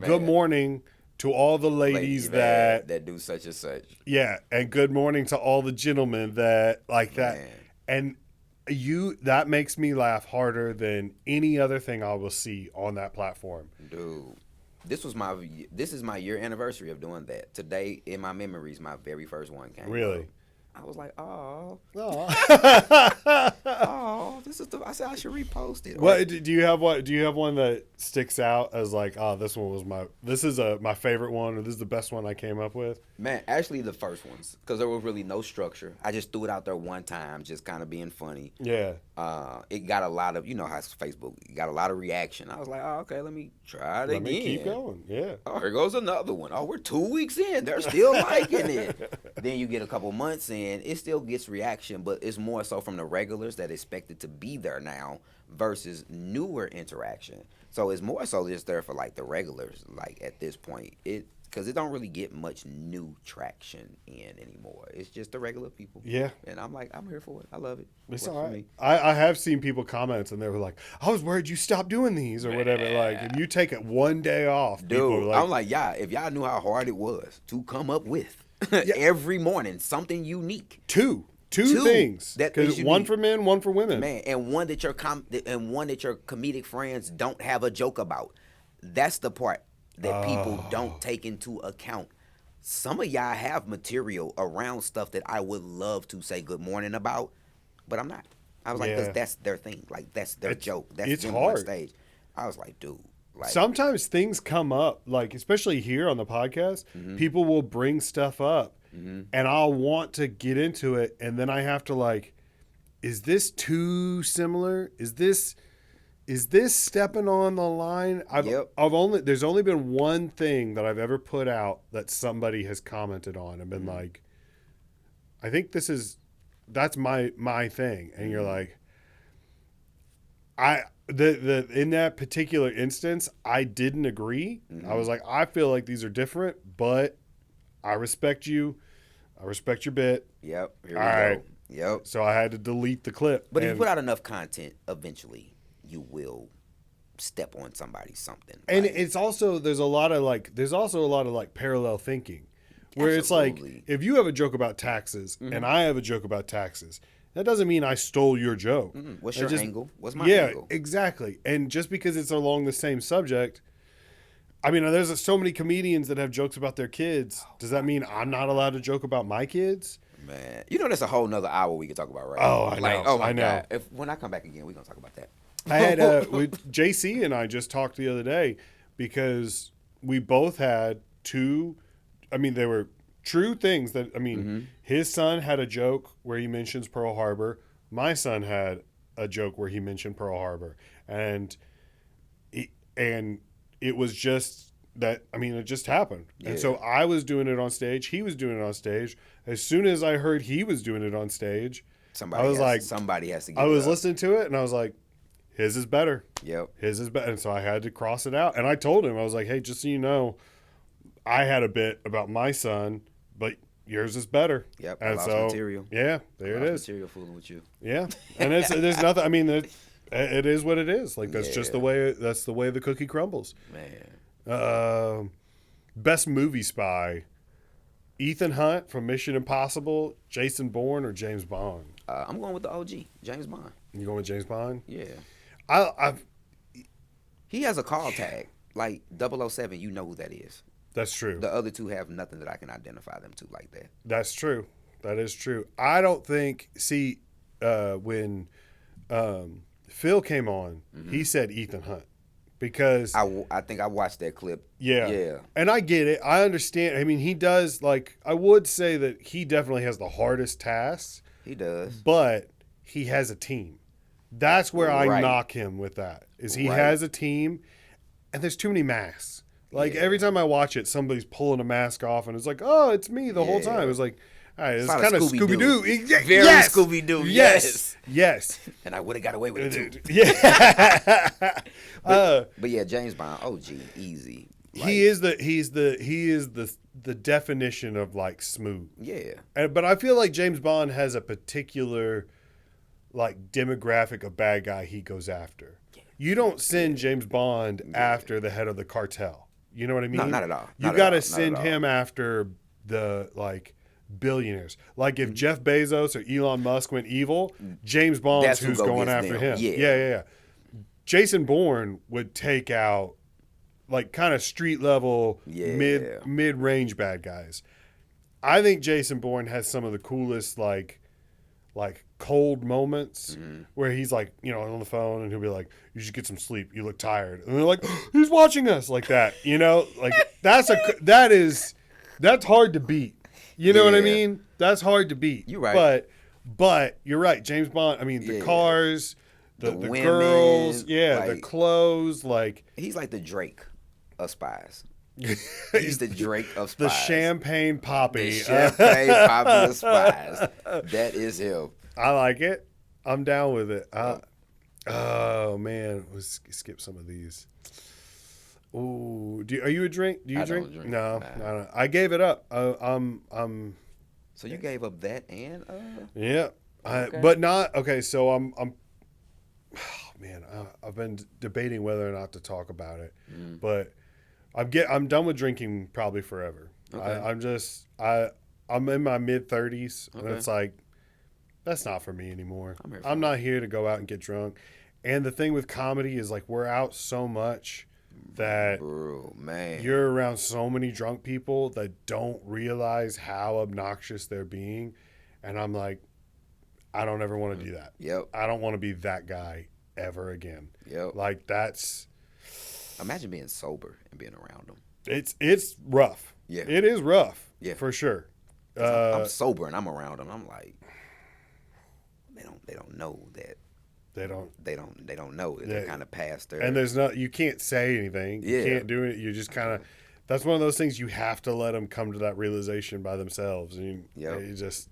good morning to all the ladies that do such and such. Yeah, and good morning to all the gentlemen that like that. Man. And that makes me laugh harder than any other thing I will see on that platform. Dude, this is my year anniversary of doing that. Today, in my memories, my very first one came. Really? Up. I was like, oh, Oh. oh, this is I said I should repost it. What do you have? What do you have one that sticks out as like, oh, this is my favorite one, or this is the best one I came up with? Man, actually the first ones, because there was really no structure. I just threw it out there one time, just kind of being funny. Yeah. It got a lot of, how Facebook, it got a lot of reaction. I was like, oh, okay, let me try it again. Let me keep going. Yeah. Oh, here goes another one. Oh, we're 2 weeks in. They're still liking it. Then you get a couple months in, it still gets reaction, but it's more so from the regulars that expect it to be there now versus newer interaction. So it's more so just there for like the regulars, like at this point. Because it don't really get much new traction in anymore. It's just the regular people. Yeah. And I'm like, I'm here for it. I love it. It's Works all for right. me. I have seen people comments and they were like, I was worried you stopped doing these or whatever. Like, if you take it one day off, Dude, people are like, I'm like, yeah, if y'all knew how hard it was to come up with every morning something unique. Two things. That Because is one unique. for men, one for women. Man, and one that your comedic friends don't have a joke about. That's the part that people don't take into account. Some of y'all have material around stuff that I would love to say good morning about, but I'm not. I was like, because that's their thing. Like, that's their joke. That's them on stage. I was like, dude. Like, sometimes things come up, like especially here on the podcast, people will bring stuff up and I'll want to get into it. And then I have to like, is this too similar? Is this stepping on the line? There's only been one thing that I've ever put out that somebody has commented on and been like, I think that's my thing. And you're like, in that particular instance, I didn't agree. I was like, I feel like these are different, but I respect you. I respect your bit. Yep. Here we All right. go. Yep. So I had to delete the clip. But if you put out enough content, eventually you will step on somebody's something. And like, it's also there's also a lot of like parallel thinking where Absolutely. it's like if you have a joke about taxes and I have a joke about taxes, that doesn't mean I stole your joke. What's your angle? What's my angle? Yeah, exactly. And just because it's along the same subject, I mean, there's so many comedians that have jokes about their kids. Does that mean I'm not allowed to joke about my kids? Man, that's a whole nother hour we could talk about, right? Oh, I know. Oh my I know. God. When I come back again, we're gonna talk about that. I had JC and I just talked the other day because we both had two. I mean, they were true things that. I mean, his son had a joke where he mentions Pearl Harbor. My son had a joke where he mentioned Pearl Harbor, and it was just that. I mean, it just happened, and so I was doing it on stage. He was doing it on stage. As soon as I heard he was doing it on stage, somebody has to give I it was up. listening to it and I was like, his is better. Yep. His is better. And so I had to cross it out. And I told him, I was like, hey, just so you know, I had a bit about my son, but yours is better. Yep. And I lost material. Yeah, there it is. Material fooling with you. Yeah. And there's nothing, I mean, it is what it is. Like, that's just the way the cookie crumbles. Man. Best movie spy, Ethan Hunt from Mission Impossible, Jason Bourne, or James Bond? I'm going with the OG, James Bond. You going with James Bond? Yeah. I've He has a call tag. Like 007, you know who that is. That's true. The other two have nothing that I can identify them to like that. That's true. That is true. I don't think, when Phil came on, he said Ethan Hunt because I think I watched that clip. Yeah. And I get it. I understand. I mean, he does, like, I would say that he definitely has the hardest tasks. He does. But he has a team. That's where I Right. knock him with that. Is he Right. has a team and there's too many masks. Like every time I watch it, somebody's pulling a mask off and it's like, oh, it's me the whole time. It was like, all right, it's kind of Scooby-Doo. Very Scooby-Doo. Yes. And I would have got away with it too. Yeah. But yeah, James Bond, OG, easy. Like, he is the definition of like smooth. Yeah. But I feel like James Bond has a particular like demographic of bad guy he goes after. You don't send James Bond after the head of the cartel. You know what I mean? No, not at all. You got to send him after the like billionaires. Like if Jeff Bezos or Elon Musk went evil, James Bond's who's going after him. Yeah. Jason Bourne would take out like kind of street level mid range bad guys. I think Jason Bourne has some of the coolest like cold moments where he's like, you know, on the phone and he'll be like, you should get some sleep. You look tired. And they're like, he's watching us like that. You know, like that's hard to beat. You know what I mean? That's hard to beat. You're right. But you're right. James Bond, I mean, the cars, the women, girls, the like, clothes, like. He's like the Drake of spies. He's the Drake of spies. The champagne poppy. The champagne poppy of spies. That is him. I like it. I'm down with it. Oh man, let's skip some of these. Ooh, are you a drink? Do you drink? Don't drink. No. I gave it up. So you gave up that and Yeah, okay. But not okay. So I'm. Oh man, I've been debating whether or not to talk about it, but I'm done with drinking probably forever. Okay. I'm in my mid 30s, and it's like. That's not for me anymore. I'm not here to go out and get drunk. And the thing with comedy is like we're out so much that you're around so many drunk people that don't realize how obnoxious they're being. And I'm like, I don't ever want to do that. Yep. I don't want to be that guy ever again. Yep. Like that's. Imagine being sober and being around them. It's rough. Yeah. It is rough. Yeah. For sure. I'm sober and I'm around them. I'm like. They don't know that. They don't know that they're kind of past their. And there's you can't say anything. You can't do it. You just kind of. That's one of those things you have to let them come to that realization by themselves. And you just.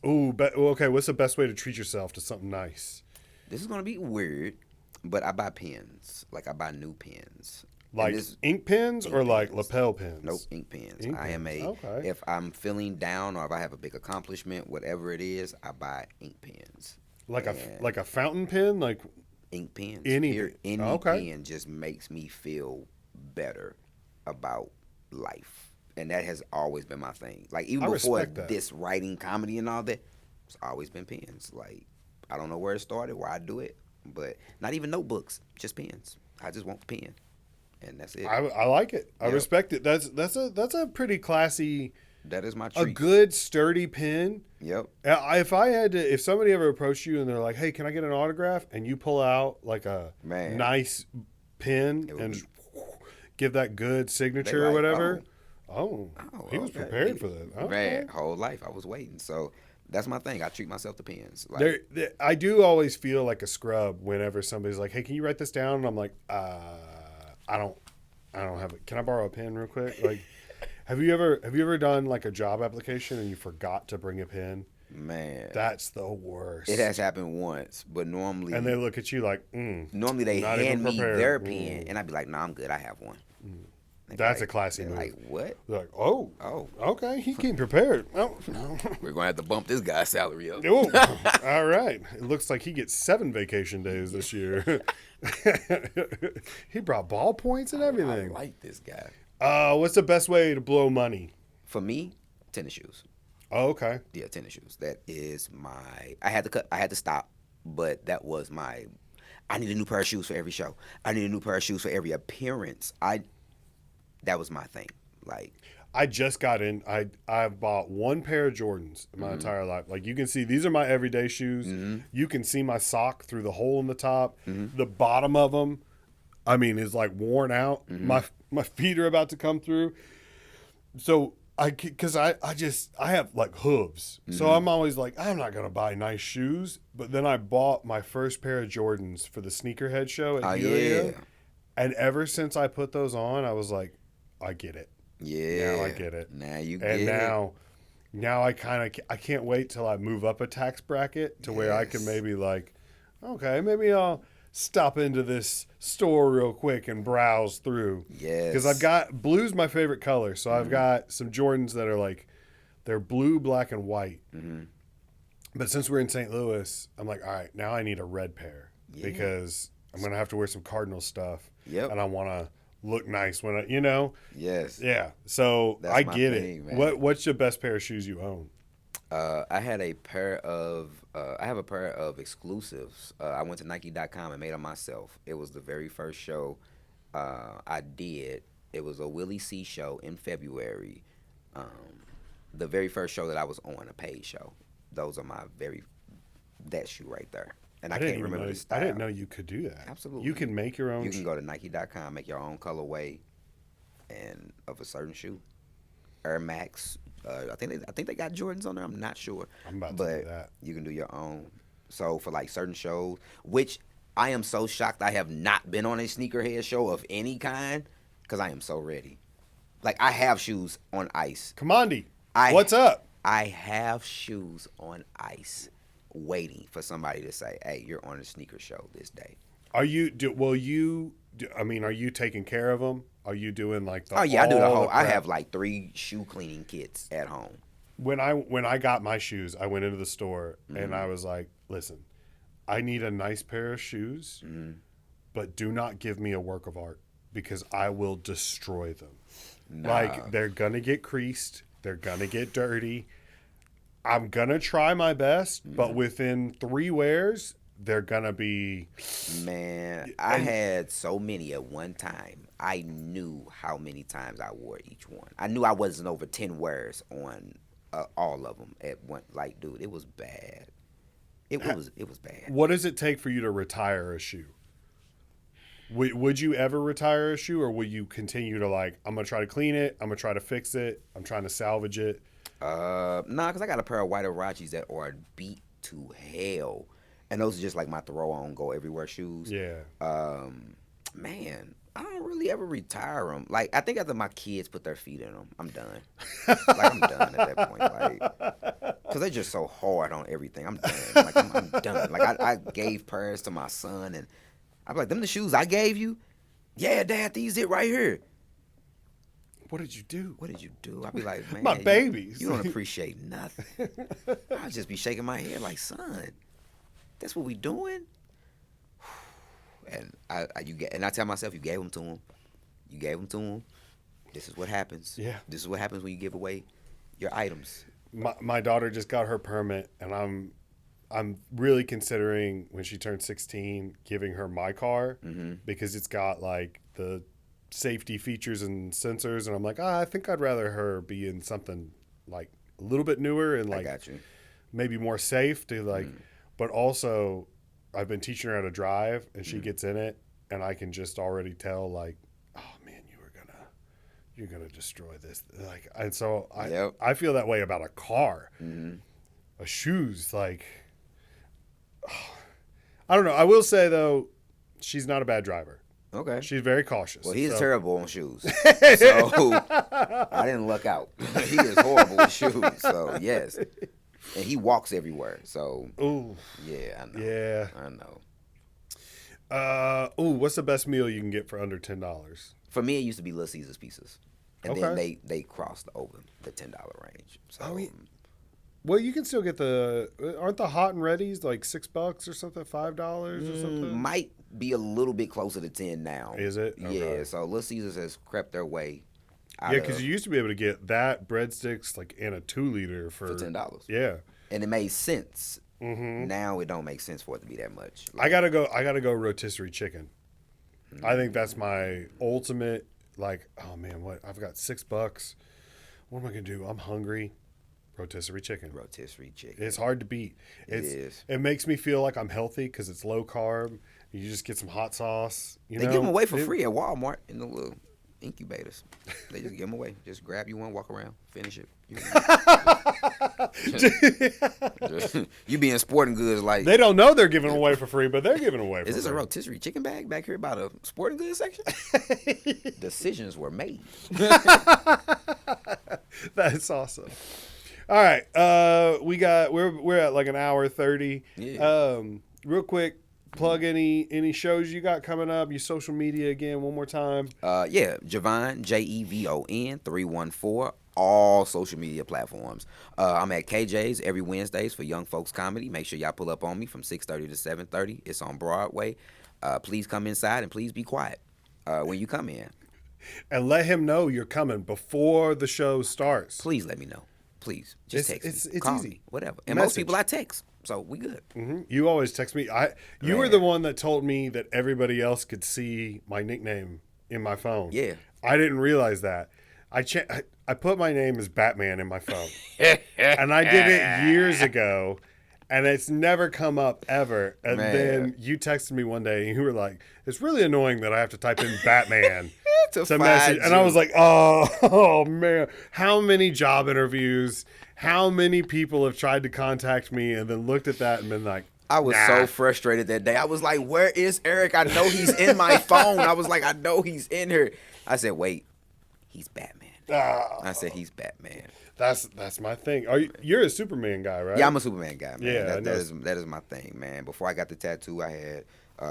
Okay. What's the best way to treat yourself to something nice? This is gonna be weird, but I buy pens. Like I buy new pens. Like ink pens or like lapel pens? Nope, ink pens. If I'm feeling down or if I have a big accomplishment, whatever it is, I buy ink pens. Like a fountain pen, like ink pens. Any pen just makes me feel better about life, and that has always been my thing. Like even before this writing comedy and all that, it's always been pens. Like I don't know where it started, why I do it, but not even notebooks, just pens. I just want the pen. And that's it. I like it. I respect it. That's a pretty classy. That is my treat. A good sturdy pen. Yep. If somebody ever approached you and they're like, "Hey, can I get an autograph?" and you pull out like a nice pen and give that good signature or whatever. He was prepared for that. Okay. Man, whole life I was waiting. So that's my thing. I treat myself to pens. Like, I do always feel like a scrub whenever somebody's like, "Hey, can you write this down?" And I'm like, I don't have it. Can I borrow a pen real quick? Like, have you ever done like a job application and you forgot to bring a pen? Man, That's the worst. it has happened once, but normally, And they look at you like, normally they not even hand me prepared. their pen, and I'd be like, "Nah, I'm good. I have one." They be That's like- a classy they're move. Like what? They're like, oh, Oh, okay, he came prepared. Oh, we're gonna have to bump this guy's salary up. Ooh, all right. It looks like he gets 7 vacation days this year. He brought ballpoints and I everything. like this guy. What's the best way to blow money? For me, tennis shoes. Oh, okay. Yeah, tennis shoes. That is my. I had to stop, but that was my. I need a new pair of shoes for every show. I need a new pair of shoes for every appearance. That was my thing. Like, I just got in. I bought 1 pair of Jordans in my entire life. Like, you can see, these are my everyday shoes. You can see my sock through the hole in the top. The bottom of them, I mean, is like worn out. My feet are about to come through. So because I have like hooves. So I'm always like, I'm not going to buy nice shoes. But then I bought my first pair of Jordans for the Sneakerhead show at Helio. yeah. And ever since I put those on, I was like, I get it. Yeah. Now I get it. Now you get And it. now I can't wait till I move up a tax bracket to where I can Yes. maybe like, okay, maybe I'll stop into this store real quick and browse through. Yes. Because I've got blue's my favorite color, so I've got some Jordans that are like, they're blue, black, and white. But since we're in St. Louis, I'm like, all right, now I need a red pair because I'm gonna have to wear some Cardinal stuff. Yep. And I want to look nice when Yes. Yeah. So That's I my get thing, it. man. What's your best pair of shoes you own? I had a pair of. I have a pair of exclusives. I went to Nike.com and made them myself. It was the very first show I did. It was a Willie C show in February. The very first show that I was on, a paid show. Those are that shoe right there. And I can't even remember know, the style. I didn't know you could do that. Absolutely. You can make your own. You can go to Nike.com, make your own colorway, and of a certain shoe. Air Max. I think they got Jordans on there. I'm not sure. I'm about to but do that. you can do your own. So for like certain shows, which I am so shocked I have not been on a sneakerhead show of any kind, because I am so ready. Like I have shoes on ice. Commandi, what's up? I have shoes on ice, waiting for somebody to say, "Hey, you're on a sneaker show this day." Are you? Are you taking care of them? Are you doing like the? Oh yeah, I do the all whole. I prep? have like 3 shoe cleaning kits at home. When I got my shoes, I went into the store and I was like, listen, I need a nice pair of shoes, but do not give me a work of art because I will destroy them. Nah. Like they're gonna get creased, they're gonna get dirty. I'm gonna try my best, but within 3 wears, they're gonna be. Man, I had so many at one time. I knew how many times I wore each one. I knew I wasn't over 10 wears on all of them at one. Like, dude, it was bad. It was bad. What does it take for you to retire a shoe? Would you ever retire a shoe, or will you continue to like? I'm gonna try to clean it. I'm gonna try to fix it. I'm trying to salvage it. Nah, because I got a pair of white Arachis that are beat to hell, and those are just like my throw on, go everywhere shoes. Yeah. Man, I don't really ever retire them. Like, I think after my kids put their feet in them, I'm done. Like, I'm done at that point. Like, because they're just so hard on everything. I'm done. Like, I'm done. Like, I gave pairs to my son, and I'm like, them the shoes I gave you? Yeah, Dad, these it right here. What did you do? What did you do? I'd be like, man, My babies. You don't appreciate nothing. I'd just be shaking my head like, son, that's what we doing? And I tell myself, you gave them to him. You gave them to him. This is what happens. Yeah. This is what happens when you give away your items. My daughter just got her permit, and I'm really considering when she turns 16 giving her my car because it's got like the safety features and sensors, and I'm like, I think I'd rather her be in something like a little bit newer and like I got you. maybe more safe to like, but also I've been teaching her how to drive, and she gets in it, and I can just already tell like, oh man, you're gonna destroy this. Like, and so I feel that way about a car. A shoes, like, I don't know. I will say though, she's not a bad driver. Okay. She's very cautious. Well, he's so. terrible on shoes. So I didn't luck out. He is horrible with shoes. So yes. and he walks everywhere. So, Ooh. yeah, I know. Yeah. I know. What's the best meal you can get for under $10? For me, it used to be Little Caesars pizzas, and then Okay. they crossed over the $10 range. So, Oh, yeah. Well, you can still get aren't the hot and readies like $6 or something, $5 or something? might be a little bit closer to 10 now. Is it? Yeah. Okay. So Little Caesars has crept their way. Yeah, because you used to be able to get that breadsticks like in a 2-liter for $10. Yeah. And it made sense. Mm-hmm. Now it don't make sense for it to be that much. I gotta go rotisserie chicken. I think that's my ultimate. Like, oh man, what I've got $6. What am I gonna do? I'm hungry. Rotisserie chicken. Rotisserie chicken. It's hard to beat. It is. It makes me feel like I'm healthy because it's low carb. You just get some hot sauce. They give them away for free at Walmart in the little incubators. They just give them away. Just grab you one, walk around, finish it. You be in sporting goods like. They don't know they're giving away for free, but they're giving away for free. Is this a rotisserie chicken bag back here by the sporting goods section? Decisions were made. That's awesome. All right, we're at like an hour 30. Yeah. Real quick, plug any shows you got coming up. Your social media again one more time. Yeah, Jevon Jevon 314, all social media platforms. I'm at KJ's every Wednesdays for Young Folks Comedy. Make sure y'all pull up on me from 6:30 to 7:30. It's on Broadway. Please come inside and please be quiet when you come in. And let him know you're coming before the show starts. Please let me know. Please, just text me. It's Call easy. me, whatever. And Message. most people I text, so we good. Mm-hmm. You always text me. You were the one that told me that everybody else could see my nickname in my phone. Yeah. I didn't realize that. I put my name as Batman in my phone, and I did it years ago, and it's never come up ever. And then you texted me one day, and you were like, "It's really annoying that I have to type in Batman." to message, and I was like, oh man, how many job interviews, how many people have tried to contact me and then looked at that and been like, I was so frustrated that day. I was like, where is Eric? I know he's in my phone. I was like, I know he's in here. I said, wait, he's Batman. I said, he's Batman. That's my thing. You're a Superman guy, right? Yeah, I'm a Superman guy, man. Yeah, that is my thing, man. Before I got the tattoo, I had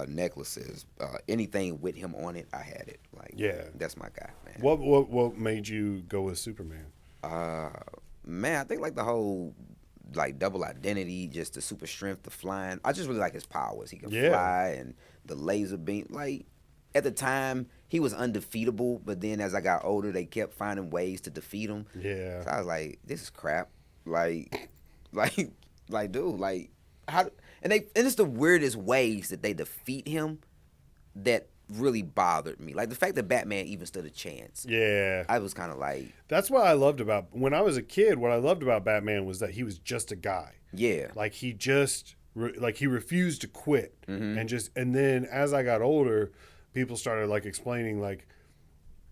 necklaces, anything with him on it, I had it. Like, yeah, that's my guy, man. What made you go with Superman? Man, I think like the whole like double identity, just the super strength, the flying. I just really like his powers. He can fly and the laser beam. Like at the time, he was undefeatable, but then as I got older, they kept finding ways to defeat him. Yeah, so I was like, this is crap. Like, dude, like how? And it's the weirdest ways that they defeat him that really bothered me. Like the fact that Batman even stood a chance. Yeah. I was kind of like. That's what I loved about when I was a kid. What I loved about Batman was that he was just a guy. Yeah. Like he just he refused to quit, and then as I got older, people started like explaining like,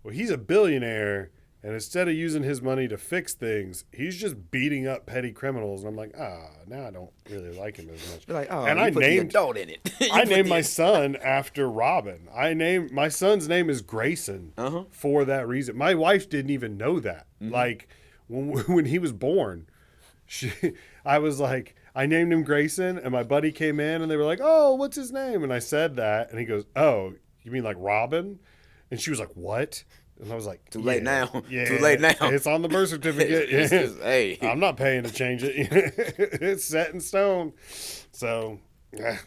well, he's a billionaire. And instead of using his money to fix things, he's just beating up petty criminals. And I'm like, now I don't really like him as much. You're like, oh, and you I put named the adult in it. I named my son after Robin. My son's name is Grayson for that reason. My wife didn't even know that. Like when he was born, I was like, I named him Grayson, and my buddy came in and they were like, oh, what's his name? And I said that, and he goes, oh, you mean like Robin? And she was like, what? And I was like, Too late now. Yeah, Too late now. It's on the birth certificate. It's just, hey. I'm not paying to change it. It's set in stone. So, it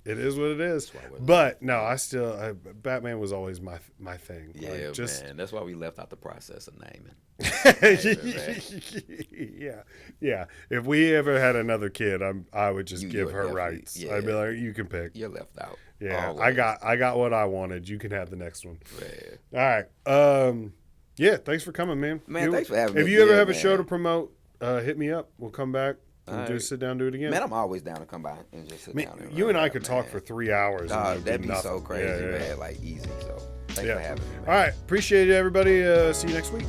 is what it is. But no, Batman was always my thing. Yeah, like, man. That's why we left out the process of naming. Yeah. If we ever had another kid, I would just give her rights. Yeah. I'd be like, you can pick. You're left out. Yeah, always. I got what I wanted. You can have the next one. Man. All right. Yeah, thanks for coming, man. Man, thanks for having me. If you ever have a show to promote, hit me up. We'll come back and just sit down and do it again. Man, I'm always down to come by and just sit down. And you and I could talk for 3 hours. That'd be so crazy, man. Like easy. So thanks for having me, man. All right. Appreciate it, everybody. See you next week.